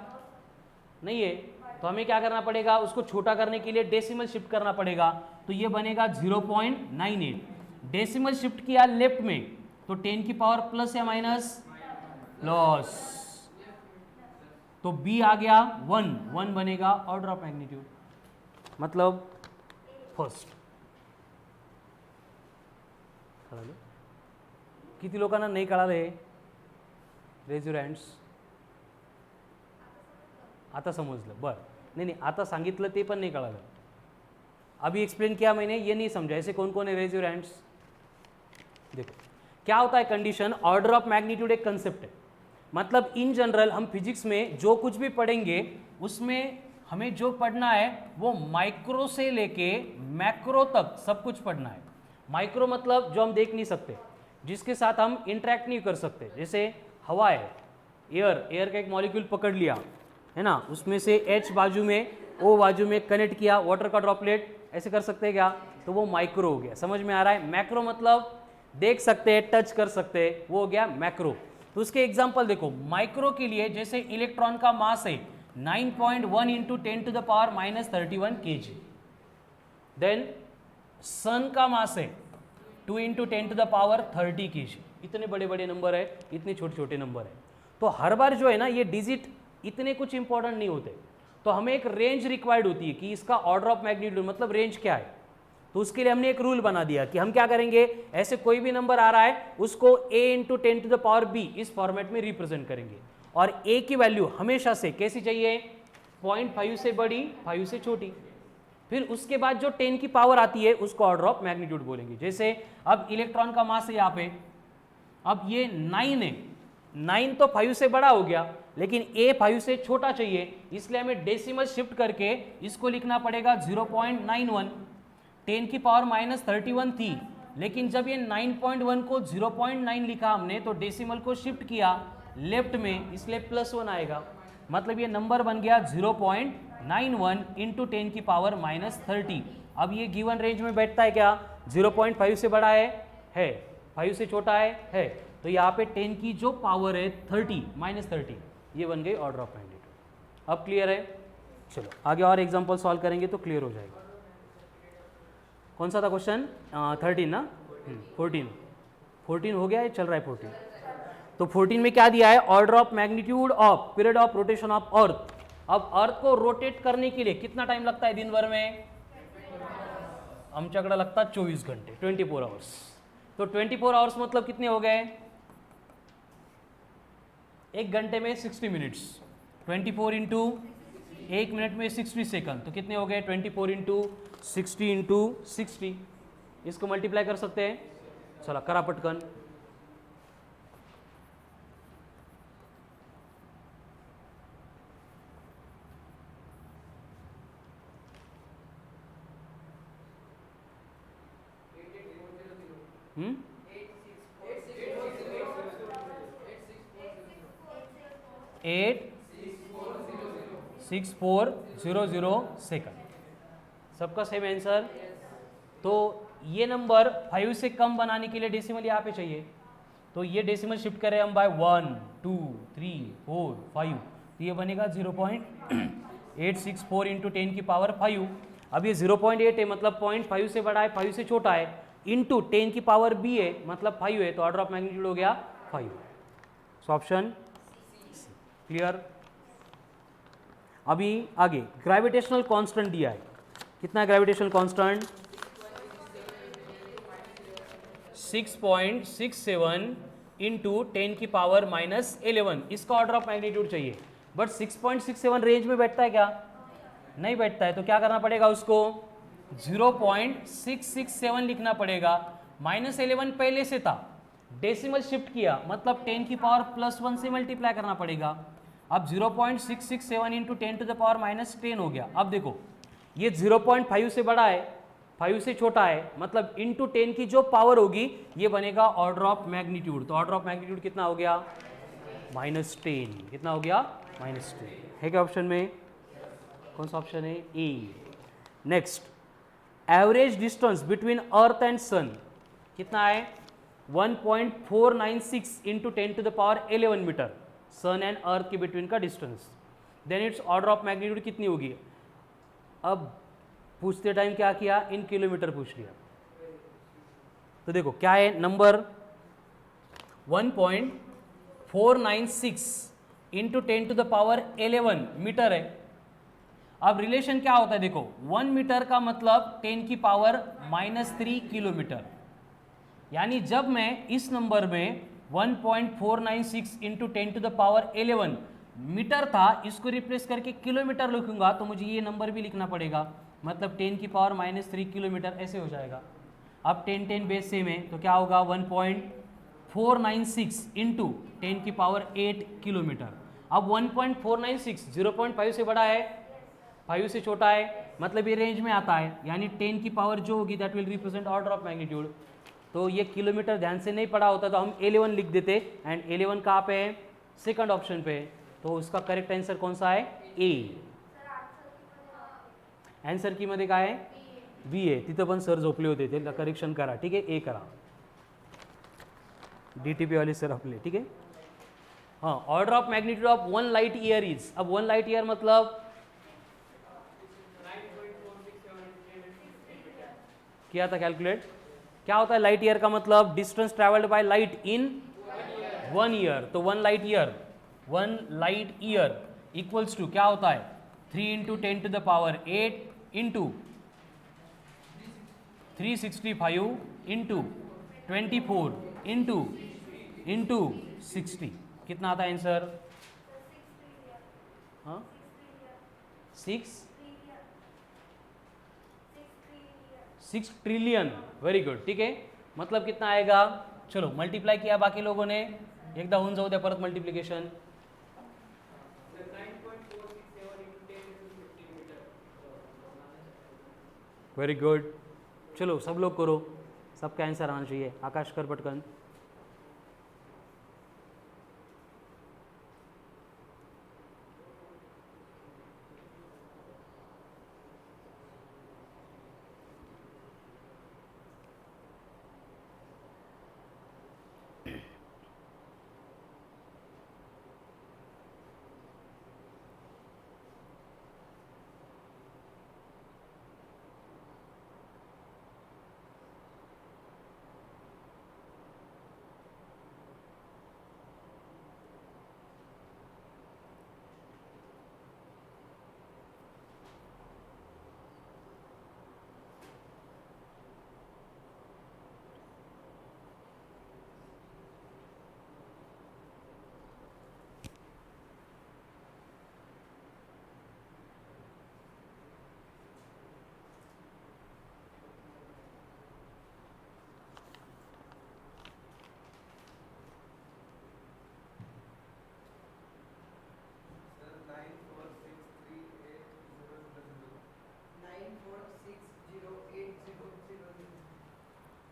Speaker 1: नहीं है, तो हमें क्या करना पड़ेगा, उसको छोटा करने के लिए डेसिमल शिफ्ट करना पड़ेगा, तो ये बनेगा 0.98। डेसिमल शिफ्ट किया लेफ्ट में तो 10 की पावर प्लस या माइनस, प्लस, तो b आ गया 1 बनेगा ऑर्डर ऑफ मैग्नीट्यूड। मतलब फर्स्ट. कळालं? किती लोकांना नाही कळालं हे? Raise your hands. आता समजलं. बरं, नहीं आता सांगितलं ते पण नहीं कळालं. अभी एक्सप्लेन किया मैंने, ये नहीं समझा. ऐसे कौन कौन है? Raise your hands. देखो क्या होता है कंडीशन, ऑर्डर ऑफ मैग्नीट्यूड एक कंसेप्ट है. मतलब इन जनरल हम फिजिक्स में जो कुछ भी पढ़ेंगे उसमें हमें जो पढ़ना है वो माइक्रो से लेके मैक्रो तक सब कुछ पढ़ना है. माइक्रो मतलब जो हम देख नहीं सकते, जिसके साथ हम इंटरेक्ट नहीं कर सकते. जैसे हवा है, एयर का एक मॉलिक्यूल पकड़ लिया है ना, उसमें से H बाजू में O बाजू में कनेक्ट किया, वाटर का ड्रॉपलेट, ऐसे कर सकते हैं क्या? तो वो माइक्रो हो गया. समझ में आ रहा है? मैक्रो मतलब देख सकते हैं, टच कर सकते हैं, वो हो गया मैक्रो. तो उसके एग्जांपल देखो. माइक्रो के लिए जैसे इलेक्ट्रॉन का मास है 9.1 into 10 to the power -31 kg. Then sun का मास है 2 into 10 to the power 30 kg. इतने बड़े बड़े नंबर है, इतने छोटे छोटे नंबर है. तो हर बार जो है ना ये डिजिट इतने कुछ इंपॉर्टेंट नहीं होते. तो हमें एक रेंज रिक्वायर्ड होती है कि इसका ऑर्डर ऑफ मैग्नीट्यूड मतलब रेंज क्या है. तो उसके लिए हमने एक रूल बना दिया कि हम क्या करेंगे, ऐसे कोई भी नंबर आ रहा है उसको a into 10 to the power b इस फॉर्मेट में रिप्रेजेंट करेंगे. और a की वैल्यू हमेशा से कैसी चाहिए? 0.5 से बड़ी, 5 से छोटी. फिर उसके बाद जो 10 की पावर आती है उसको ऑर्डर ऑफ मैग्नीट्यूड बोलेंगे. जैसे अब इलेक्ट्रॉन का मास है यहाँ पे, अब ये 9 है, 9 तो 5 से बड़ा हो गया, लेकिन a 5 से छोटा चाहिए, इसलिए हमें डेसिमल शिफ्ट करके इसको लिखना पड़ेगा 0.91. 10 की पावर -31 थी, लेकिन जब ये 9.1 को 0.9 लिखा हमने तो डेसिमल को शिफ्ट किया लेफ्ट में, इसलिए +1 आएगा. मतलब ये नंबर बन गया 0.91 इंटू 10 की पावर -30. अब ये गिवन रेंज में बैठता है क्या? 0.5 से बड़ा है, 5 से छोटा है. तो यहाँ पे 10 की जो पावर है 30 -30, ये बन गई ऑर्डर ऑफ मैग्नीट्यूड. अब क्लियर है? चलो आगे और एग्जांपल सॉल्व करेंगे तो क्लियर हो जाएगा. कौन सा था क्वेश्चन? 13 ना? 14 हो गया है, चल रहा है 14. तो 14 में क्या दिया है? Order of magnitude of period of rotation of earth. अब अर्थ को रोटेट करने के लिए कितना टाइम लगता है दिन भर में? आमच्याकडे लगता 24 घंटे, 24 आवर्स. तो 24 आवर्स मतलब कितने हो गए? एक घंटे में 60 मिनट्स, 24 इंटू 1 मिनट में 60 सेकंड, तो कितने हो गए? 24 इंटू 60 इंटू 60. इसको मल्टीप्लाई कर सकते हैं. चला करा पटकन. हम्म 86400 सेकंड. सबका सेम आंसर. तो ये नंबर 5 से कम बनाने के लिए डेसिमल यहाँ पे चाहिए, तो ये डेसिमल शिफ्ट करें हम बाय 1 2 3 4 5, तो ये बनेगा 0.864 इंटू 10 की पावर 5. अब ये 0.8 है मतलब 0.5 से बड़ा है, 5 से छोटा है, इंटू 10 की पावर b है मतलब 5 है, तो ऑर्डर ऑफ मैग्नीट्यूड हो गया 5. So option clear. अभी आगे ग्रेविटेशनल कांस्टेंट दिया है. कितना है ग्रेविटेशनल कांस्टेंट? 6.67 इंटू 10 की पावर -11. इसका ऑर्डर ऑफ मैग्नीट्यूड चाहिए, बट 6.67 रेंज में बैठता है क्या? नहीं बैठता है. तो क्या करना पड़ेगा उसको? 0.667 लिखना पड़ेगा. -11 पहले से था, डेसिमल शिफ्ट किया मतलब 10 की पावर +1 से मल्टीप्लाई करना पड़ेगा. अब 0.667 इंटू 10 टू द पावर -10 हो गया. अब देखो ये 0.5 से बड़ा है, 5 से छोटा है, मतलब इंटू 10 की जो पावर होगी ये बनेगा ऑर्डर ऑफ मैग्नीट्यूड. तो ऑर्डर ऑफ मैग्नीट्यूड कितना हो गया? -10. कितना हो गया? -10 है क्या ऑप्शन में? कौन सा ऑप्शन है? A. Next, average distance between earth and sun कितना है? 1.496 into 10 to the power 11 metre. Sun and earth के बिटवीन का distance. Then it's order of magnitude कितनी होगी? अब पूछते टाइम क्या किया? इन किलोमीटर पूछ लिया. तो देखो क्या है number? 1.496 into 10 to the power 11 metre है. अब रिलेशन क्या होता है देखो, 1 मीटर का मतलब 10 की पावर -3 किलोमीटर, यानी जब मैं इस नंबर में 1.496 into 10 to the power 11 metre था, इसको रिप्लेस करके किलोमीटर लिखूंगा तो मुझे ये नंबर भी लिखना पड़ेगा, मतलब 10 की पावर -3 किलोमीटर ऐसे हो जाएगा। अब 10 बेस सेम है तो क्या होगा 1.496 इंटू 10 की पावर 8 किलोमीटर। अब 1.496 0.5 से बड़ा है, 5 से छोटा है, मतलब ये रेंज में आता है, यानी 10 की पावर जो होगी that will represent order of magnitude. तो ये किलोमीटर ध्यान से नहीं पढ़ा होता तो हम 11 लिख देते, एंड 11 कहाँ पे है, सेकंड ऑप्शन पे है, तो उसका करेक्ट आंसर कौन सा है, ए। आन्सर की मध्ये काय आहे, बी आहे, तिथं पण सर झोपले होते, ते करेक्शन करा, ठीक आहे, ए करा, DTP वाले सर आपले, ठीक है। हाँ, order of magnitude of 1 light year is, अब 1 लाइट ईयर मतलब किया था कैलकुलेट, क्या होता है लाइट ईयर का मतलब, distance travelled by light in 1 year, तो 1 लाइट ईयर इक्वल्स टू क्या होता है 3 into 10 to the power 8 into 365 into 24 into 60, कितना आता है आंसर, हाँ 6 ट्रिलियन, वेरी गुड, ठीक है, मतलब कितना आएगा, चलो मल्टीप्लाई किया बाकी लोगों ने, एकदा होऊन जाऊ द्या परत मल्टिप्लिकेशन, वेरी गुड, चलो सब लोग करो, सबका आंसर आना चाहिए, आकाश कर पटकन,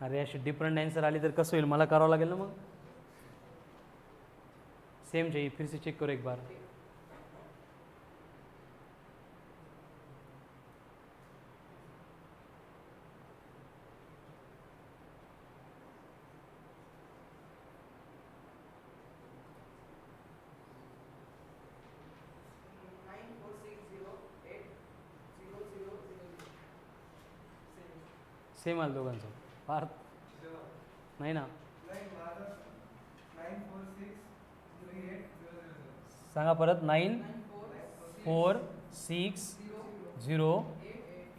Speaker 1: अरे अशी डिफरंट आन्सर आली तर कसं होईल, मला करावं लागेल ना मग, सेम चाहिए, फिर से चेक करो एक बार, सेम आलं दोघांचं, फार नाही ना, सांगा परत, 9 4 6 0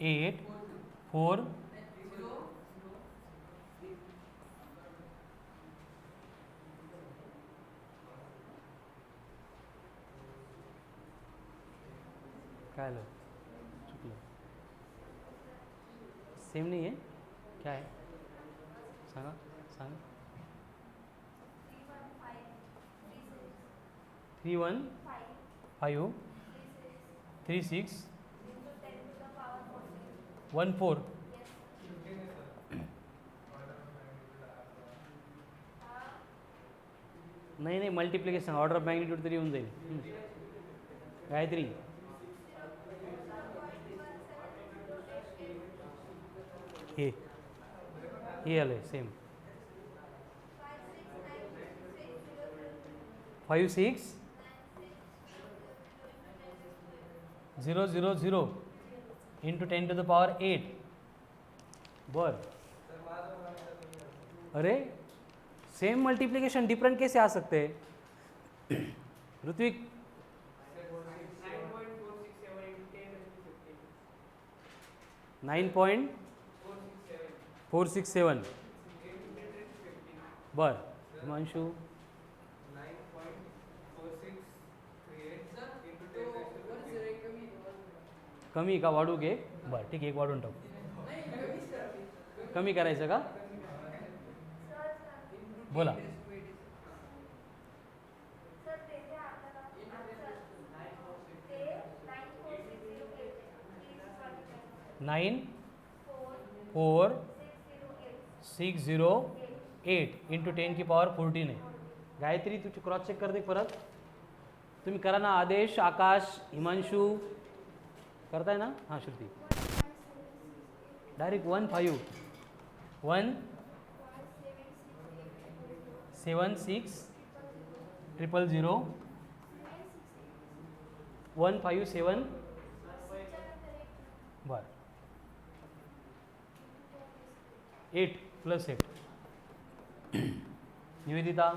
Speaker 1: 8 4 काय आलं, चुकलं, सेम नहीं है, क्या है, सांगा सांगा, 3 1 5 3 6 1 4, नहीं नहीं मल्टिप्लिकेशन, ऑर्डर ऑफ मॅग्निट्यूड तरी होऊन जाईल, गायत्री हे आलं same, 5 6 0 0 0 into 10 to the power 8, बर, अरे सेम मल्टीप्लिकेशन डिफरेंट कैसे आ सकते हैं ऋत्विक, 9.467 बर हिमांशु
Speaker 3: 9.4638
Speaker 1: कमी का वाढू घे बर ठीक आहे एक वाढून टाकू कमी करायचं का बोला
Speaker 2: सर ते जे आपल्याला ते
Speaker 1: 94608 इंटू 10 की पॉवर 14 आहे गायत्री तुझी क्रॉस चेक करते परत तुम्ही करा ना आदेश आकाश हिमांशु करताय ना हां श्रुती डायरेक्ट 156 157 बर 8 + 8 निवेदिता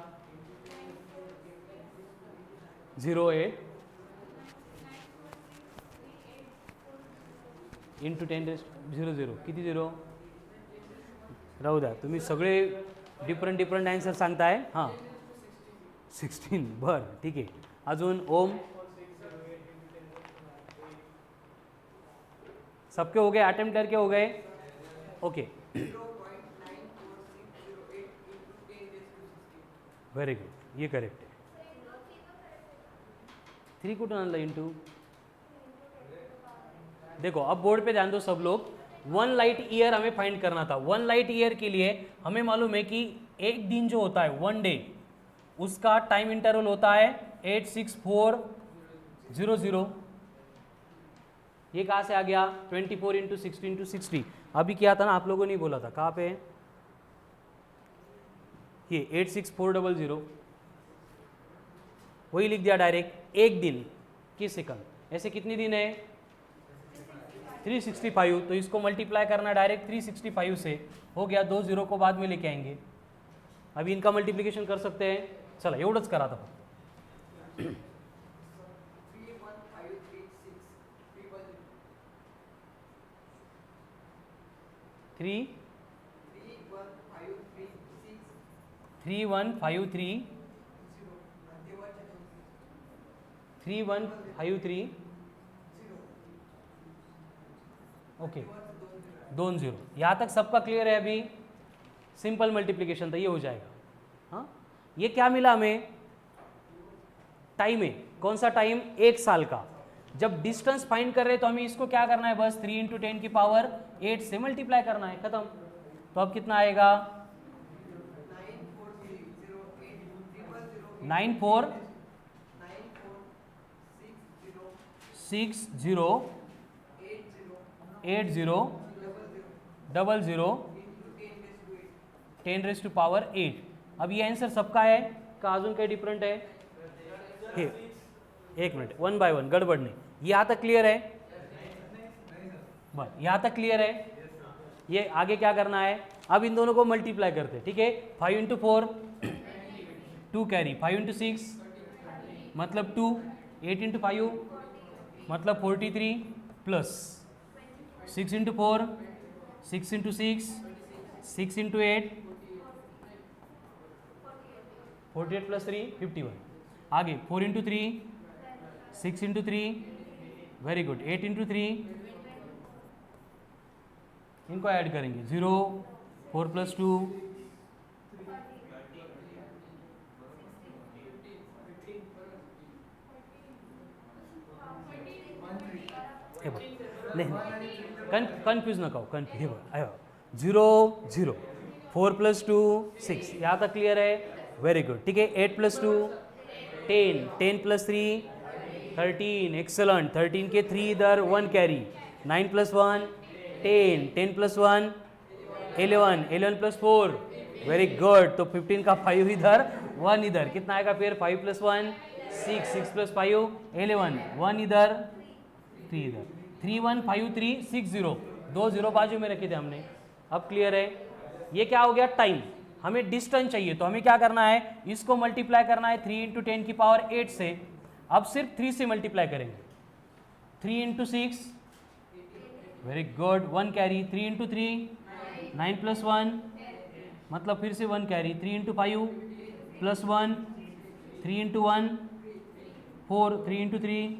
Speaker 1: 08 इंटू 10⁻00 किती 0 राहू द्या तुम्ही सगळे डिफरंट आन्सर सांगताय हां 16 बर ठीक आहे अजून ओम सबके हो गए अटेम्प्ट करके हो गए ओके
Speaker 3: 0.9468
Speaker 1: वेरी गुड ये करेक्ट है 3 कुठून आणलं इंटू देखो अब बोर्ड पे ध्यान दो सब लोग 1 लाइट ईयर हमें फाइंड करना था 1 लाइट ईयर के लिए हमें मालूम है कि एक दिन जो होता है 1 डे उसका टाइम इंटरवल होता है 86400 ये कहाँ से आ गया 24 इंटू 60 इंटू 60 अभी किया था ना आप लोगों ने बोला था कहाँ पे ये 86400 वही लिख दिया डायरेक्ट एक दिन किस सेकंड ऐसे कितने दिन है 365 तो इसको मल्टीप्लाई करना डायरेक्ट 365 से हो गया 2 0 को बाद में लेके आएंगे अभी इनका मल्टीप्लिकेशन कर सकते हैं चला एवढंच करा था 3153 ओके 20 यहाँ तक सबका क्लियर है अभी सिंपल मल्टीप्लिकेशन था ये हो जाएगा हाँ ये क्या मिला हमें टाइम है कौन सा टाइम 1 साल का जब डिस्टेंस फाइंड कर रहे हैं तो हमें इसको क्या करना है बस 3 इंटू 10 की पावर 8 से मल्टीप्लाई करना है खत्म तो अब कितना आएगा 9460800010⁻8 अब ये आंसर सबका है का अजून काही डिफरंट है हे एक मिनट 1 बाय 1 गड़बड़ नहीं ये यहाँ तक क्लियर है बस यहाँ तक क्लियर है ये आगे क्या करना है अब इन दोनों को मल्टीप्लाई करते हैं ठीक है 5 इंटू 4 2 कैरी 5 इंटू 6 मतलब 2 8 इंटू 5 मतलब 43 plus 6 into 4 6 into 6 6 into 8 48 plus 3 51 आगे 4 into 3 6 into 3 very good 8 into 3 इनको ऐड करेंगे 0 4 प्लस 2 नहीं कन्फ्यूज नका हो कन्फ्यूज 0 0 4 प्लस 2 6 यहाँ तक क्लियर है वेरी गुड ठीक है 8 प्लस 2 10 10 प्लस 3 13 एक्सलेंट 13 के 3 इधर 1 carry 9 plus 1 10 10 plus 1 11 11 plus 4 very good तो 15 का 5 इधर 1 इधर कितना आएगा फिर 5 प्लस 1 6 6 प्लस 5 11 1 इधर 3 इधर 3 1 5 3 6 0 2 0 बाजू में रखे थे हमने अब क्लियर है ये क्या हो गया टाइम हमें डिस्टेंस चाहिए तो हमें क्या करना है इसको मल्टीप्लाई करना है 3 इंटू 10 की पावर 8 से अब सिर्फ 3 से मल्टीप्लाई करेंगे 3 into 6 very good, 1 carry, 3 into 3 9 plus 1 मतलब फिर से 1 carry, 3 into 5 plus 1 3 into 1 4 3 into 3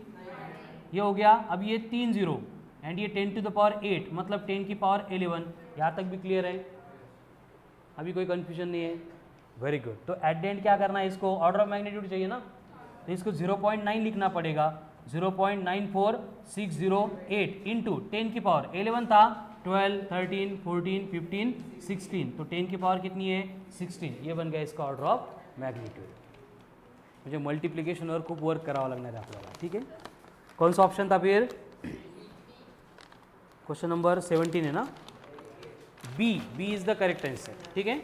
Speaker 1: ये हो गया। अब ये 3 0 एंड ये 10 टू द पावर 8 मतलब 10 की पावर 11। यहाँ तक भी क्लियर है, अभी कोई कंफ्यूजन नहीं है। वेरी गुड, तो एट द एंड क्या करना है, इसको ऑर्डर ऑफ मैग्नीट्यूड चाहिए ना, तो इसको 0.9 लिखना पड़ेगा। 0.94608 इंटू 10 की पावर 11 था, 12 13 14 15 16, तो 10 की पावर कितनी है 16, ये बन गया इसका ऑर्डर ऑफ मैग्नीट्यूड। मुझे मल्टीप्लिकेशन और खूप वर्क करावा लागणार आहे आपल्याला, ठीक है। कौन सा ऑप्शन था फिर, क्वेश्चन नंबर 17 है ना, B, B is the correct answer, ठीक है।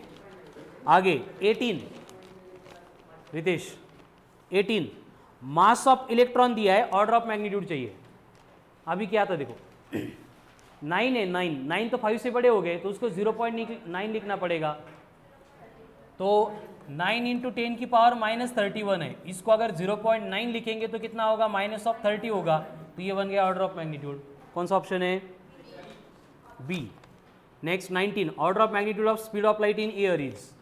Speaker 1: आगे 18 रितेश, 18 मास ऑफ इलेक्ट्रॉन दिया है, ऑर्डर ऑफ मैग्नीट्यूड चाहिए। अभी क्या था देखो 9 है, 9 तो 5 से बड़े हो गए, तो उसको 0.9 लिखना पड़ेगा। तो 9 इंटू 10 की पावर -31 है, इसको अगर 0.9 लिखेंगे तो कितना होगा, -30 होगा, तो ये बन गया ऑर्डर ऑफ मैग्नीट्यूड। कौन सा ऑप्शन है, B. Next 19 order of magnitude of speed of light in air is,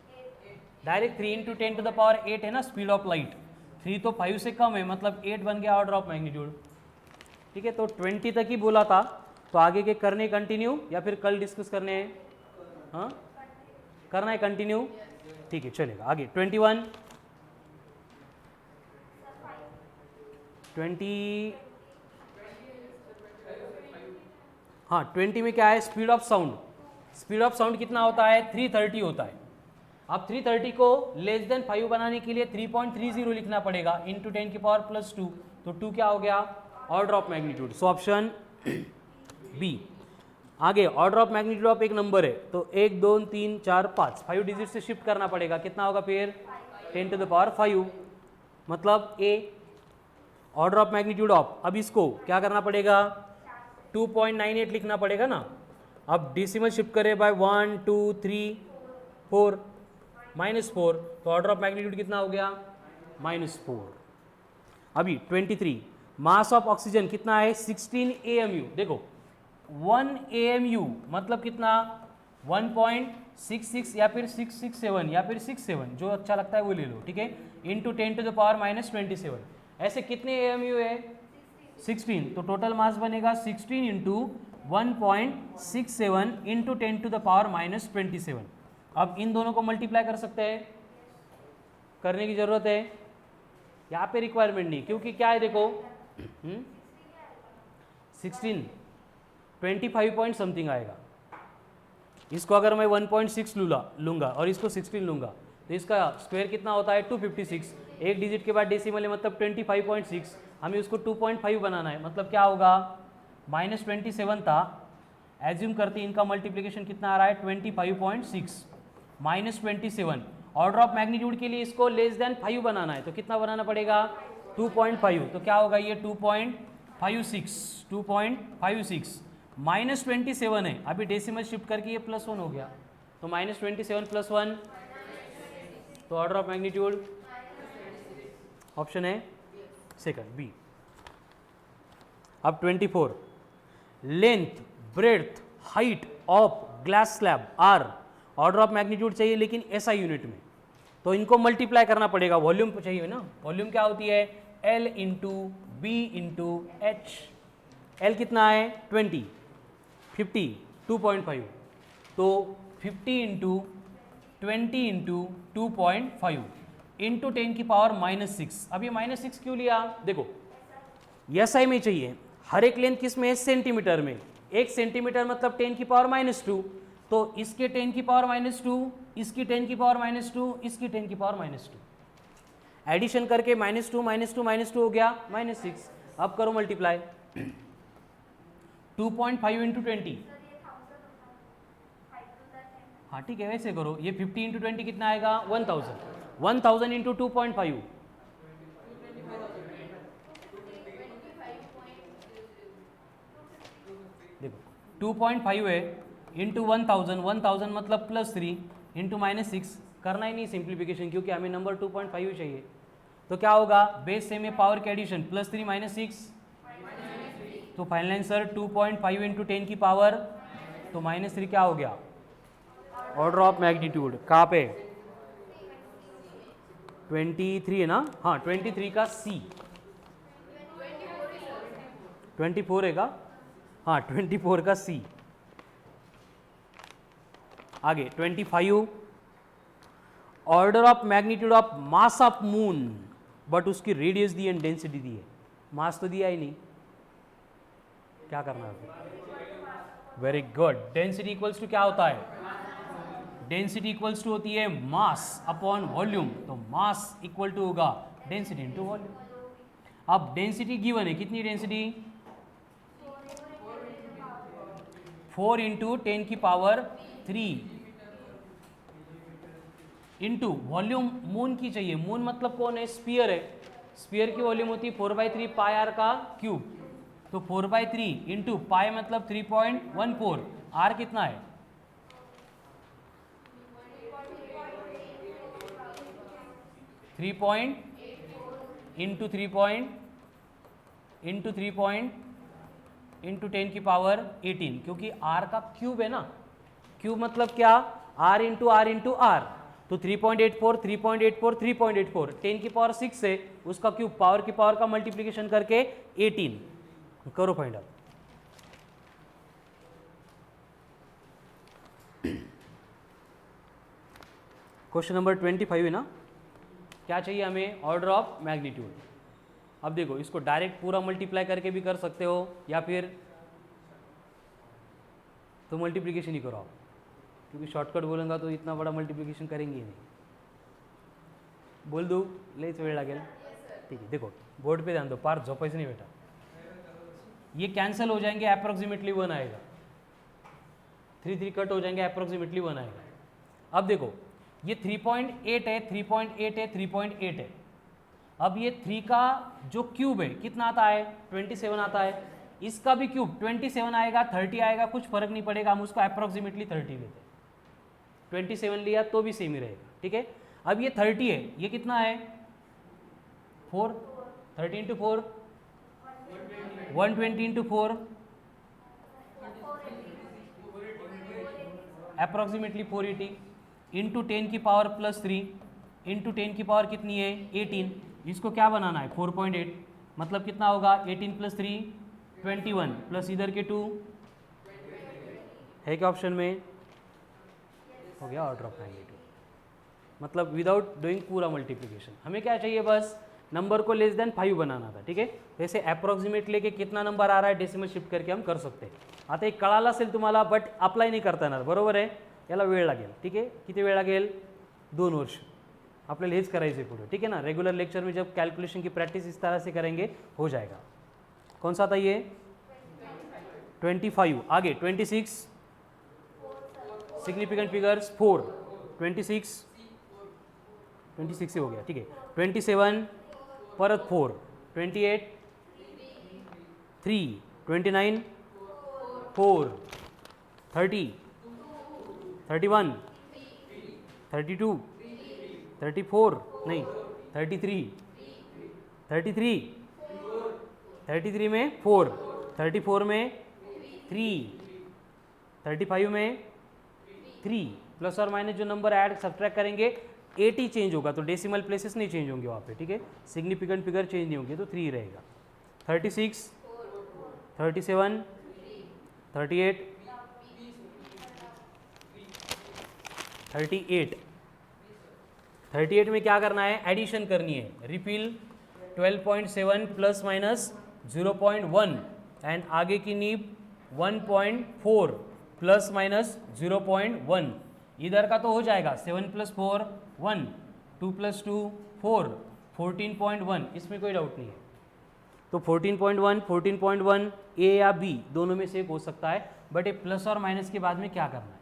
Speaker 1: direct 3 into 10 to the power 8 है ना स्पीड ऑफ लाइट, 3 तो 5 से कम है मतलब 8 बन गया ऑर्डर ऑफ मैग्नीट्यूड, ठीक है। तो 20 तक ही बोला था, तो आगे के करने कंटिन्यू या फिर कल डिस्कस करने हैं, हाँ करना है कंटिन्यू, ठीक है चलेगा। आगे 21 20, हाँ 20 में क्या है, speed of sound, speed of sound कितना होता है 330 होता है। अब 330 को लेस देन 5 बनाने के लिए 3.30 लिखना पड़ेगा इंटू 10 की पावर +2, तो 2 क्या हो गया, order of magnitude, so option B. आगे ऑर्डर ऑफ मैग्नीट्यूड ऑफ एक नंबर है, तो 1 2 3 4 5 डिजिट से शिफ्ट करना पड़ेगा, कितना होगा फिर 10 टू द पावर 5 मतलब ए। ऑर्डर ऑफ मैग्नीट्यूड ऑफ, अब इसको क्या करना पड़ेगा 2.98 लिखना पड़ेगा ना। अब डेसिमल शिफ्ट करें बाय 1 2 3 4 -4, तो ऑर्डर ऑफ मैग्नीट्यूड कितना हो गया -4। अभी 23 मास ऑफ ऑक्सीजन कितना है 16 AMU, देखो 1 AMU मतलब कितना 1.66 या फिर 667 या फिर 67, जो अच्छा लगता है वो ले लो, ठीक है, इंटू 10 टू द पावर -27। ऐसे कितने AMU है 16, तो टोटल मास बनेगा 16 into 1.67 into 10 to the power -27। अब इन दोनों को मल्टीप्लाई कर सकते हैं, करने की जरूरत है, यहाँ पे रिक्वायरमेंट नहीं, क्योंकि क्या है देखो 16 25 पॉइंट समथिंग आएगा। इसको अगर मैं 1.6 लूँगा और इसको 16 लूँगा, तो इसका स्क्वायर कितना होता है 256, एक डिजिट के बाद डेसिमल है मतलब 25.6, हमें उसको 2.5 बनाना है, मतलब क्या होगा -27 था, एज्यूम करते इनका मल्टीप्लिकेशन कितना आ रहा है 25.6 -27। ऑर्डर ऑफ मैग्नीट्यूड के लिए इसको लेस देन 5 बनाना है, तो कितना बनाना पड़ेगा 2.5, तो क्या होगा ये 2.56 -27 है, अभी डेसिमल शिफ्ट करके ये +1 हो गया, तो -27 + 1, तो ऑर्डर ऑफ मैग्नीट्यूड ऑप्शन है सेकंड बी। अब 24 length breadth height of glass slab are, order of magnitude चाहिए लेकिन SI यूनिट में, तो इनको मल्टीप्लाई करना पड़ेगा, वॉल्यूम चाहिए ना, वॉल्यूम क्या होती है L into B into H, L कितना है 20 50 2.5, तो 50 इंटू 20 इंटू 2.5 इंटू 10 की पावर -6। अब ये -6 क्यों लिया, देखो SI में चाहिए, हर एक लेंथ किस में है सेंटीमीटर में, 1 सेंटीमीटर मतलब 10 की पावर -2, तो इसके 10 की पावर -2, इसकी 10 की पावर -2, इसकी 10 की पावर -2, एडिशन करके -2 -2 -2 हो गया -6। अब करो मल्टीप्लाई 2.5 इंटू 20, हाँ ठीक है वैसे करो, ये 50 इंटू 20 कितना आएगा 1000, 1000 इंटू 2.5 देखो 2.5 है इंटू 1000, 1000 मतलब +3 इंटू -6, करना ही नहीं सिंप्लीफिकेशन क्योंकि हमें नंबर 2.5 ही चाहिए, तो क्या होगा बेस सेम है पावर के एडिशन +3 -6 तो फाइनल आंसर 2.5 इंटू 10 की पावर, तो -3 क्या हो गया, ऑर्डर ऑफ मैग्नीट्यूड कहाँ पे, 23 है ना, हाँ 23 का C, 24 है का, हाँ 24 का C। आगे 25, order of magnitude of mass of moon, but उसकी रेडियस दी एंड डेंसिटी दी है, मास तो दिया ही नहीं, क्या करना है, very good. Density equals to क्या होता है, डेंसिटी इक्वल्स टू होती है मास अपॉन वॉल्यूम, तो मास इक्वल टू होगा डेंसिटी इनटू वॉल्यूम। अब डेंसिटी गिवन है, कितनी डेंसिटी, 4 इंटू 10 की पावर 3 इंटू वॉल्यूम मून की चाहिए, मून मतलब कौन है, स्फीयर है, स्फीयर की वॉल्यूम होती है 4/3 पाई आर का क्यूब, तो 4/3 इंटू पाई मतलब 3.14, आर कितना है, 3 इंटू 3 इंटू 10 की पावर 18, क्योंकि r का क्यूब है ना, क्यूब मतलब क्या, r इंटू आर, तो 3.84 3.84 3.84, 10 की पावर 6 है, उसका क्यूब पावर की पावर का मल्टीप्लिकेशन करके 18, करो फाइंड आउट। क्वेश्चन नंबर 25 है ना, क्या चाहिए हमें, ऑर्डर ऑफ मैग्नीट्यूड। अब देखो इसको डायरेक्ट पूरा मल्टीप्लाई करके भी कर सकते हो, या फिर तो मल्टीप्लिकेशन ही करो आप, क्योंकि शॉर्टकट बोलूँगा तो इतना बड़ा मल्टीप्लिकेशन करेंगे ही नहीं, बोल दूँ लेच वेळ लागेल, ठीक है। देखो बोर्ड पे ध्यान दो, पार झोपायचं नहीं बेटा, ये कैंसिल हो जाएंगे, अप्रोक्सीमेटली 1 आएगा, 3 कट हो जाएंगे, अप्रोक्सीमेटली 1 आएगा। अब देखो ये 3.8 है, 3.8 है, 3.8 है, अब ये 3 का जो क्यूब है कितना आता है, 27 आता है, इसका भी क्यूब 27 आएगा, 30 आएगा, कुछ फर्क नहीं पड़ेगा, हम उसको अप्रोक्सीमेटली 30 लेते हैं, 27 लिया तो भी सेम ही रहेगा, ठीक है। अब ये 30 है, ये कितना है 4, 30 इंटू 4 120 इंटू 4 अप्रोक्सीमेटली 480 इंटू 10 की पावर प्लस 3 इंटू 10 की पावर कितनी है 18, इसको क्या बनाना है 4.8, मतलब कितना होगा 18 प्लस 3 21 प्लस इधर के 2 है क्या ऑप्शन में, हो गया ऑर्डर ऑफ मैग्नीट्यूड, मतलब विदाउट डूइंग पूरा मल्टीप्लिकेशन। हमें क्या चाहिए, बस नंबर को लेस देन 5 बनाना था, ठीक है। वैसे अप्रॉक्सिमेट लेके कितना नंबर आ रहा है डेसिमल शिफ्ट करके हम कर सकते हैं। आता एक कळालं असेल तुम्हाला, बट अप्लाय नाही करता येणार, बरोबर आहे, याला वेळ लागेल, ठीक आहे। किती वेळ लागेल, 2 वर्ष आपल्याला हेच करायचं आहे पुढे, ठीक है ना। रेगुलर लेक्चर में जब कैलकुलेशन की प्रैक्टिस इस तरह से करेंगे हो जाएगा। कौन सा था ये 25, आगे 26 सिग्निफिकेंट फिगर्स 4, 26 से हो गया, ठीक है। 27 परत 4, 28 3, 29 4, 30 31 32 34 नहीं 33 में 4, 34 में 3, 35 में 3, प्लस और माइनस जो नंबर ऐड सब्ट्रैक्ट करेंगे 80 चेंज होगा, तो डेसिमल प्लेसेस नहीं चेंज होंगे वहाँ पे, ठीक है। सिग्निफिकेंट फिगर चेंज नहीं होंगे, तो 3 रहेगा। 36 37 38 38 में क्या करना है, एडिशन करनी है, रिफिल 12.7 प्लस माइनस 0.1 एंड आगे की नीब 1.4 प्लस माइनस 0.1, इधर का तो हो जाएगा 7 + 4 1, 2 + 2 4, 14.1, इसमें कोई डाउट नहीं है। तो 14.1 ए या बी दोनों में से एक हो सकता है, बट ये प्लस और माइनस के बाद में क्या करना है,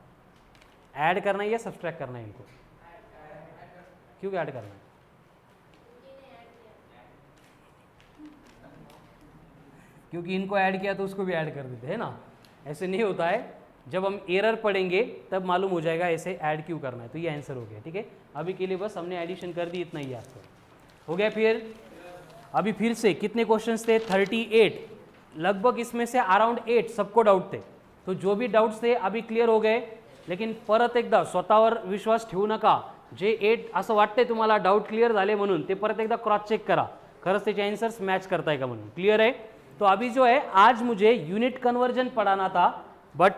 Speaker 1: ऐड करना है या सब्सट्रैक्ट करना है इनको, क्यों ऐड करना है, क्योंकि इनको ऐड किया तो उसको भी ऐड कर देते हैं ना, ऐसे नहीं होता है। जब हम एरर पढ़ेंगे तब मालूम हो जाएगा ऐसे ऐड क्यों करना है। तो ये आंसर हो गया, ठीक है। अभी के लिए बस हमने एडिशन कर दी, इतना ही आपको हो गया। फिर अभी फिर से कितने क्वेश्चंस थे, 38 लगभग इसमें से अराउंड 8 सबको डाऊट थे. तो जो भी डाऊट्स थे अभी क्लिअर हो गए. लेकिन परत एकदा स्वतःवर विश्वास ठेवू नका. जे 8 असं वाटतंय तुम्हाला डाऊट क्लिअर झाले म्हणून ते परत एकदा क्रॉस चेक करा खरंच त्याचे आंसर्स मैच करता है का म्हणून. क्लियर है. तो अभी जो है आज मुझे यूनिट कन्वर्जन पढ़ाना था बट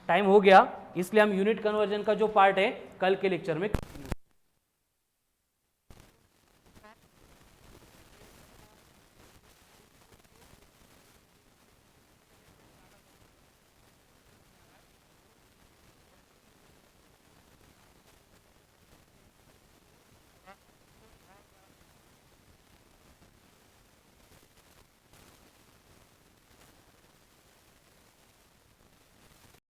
Speaker 1: टाइम हो गया, इसलिए हम यूनिट कन्वर्जन का जो पार्ट है कल के लेक्चर में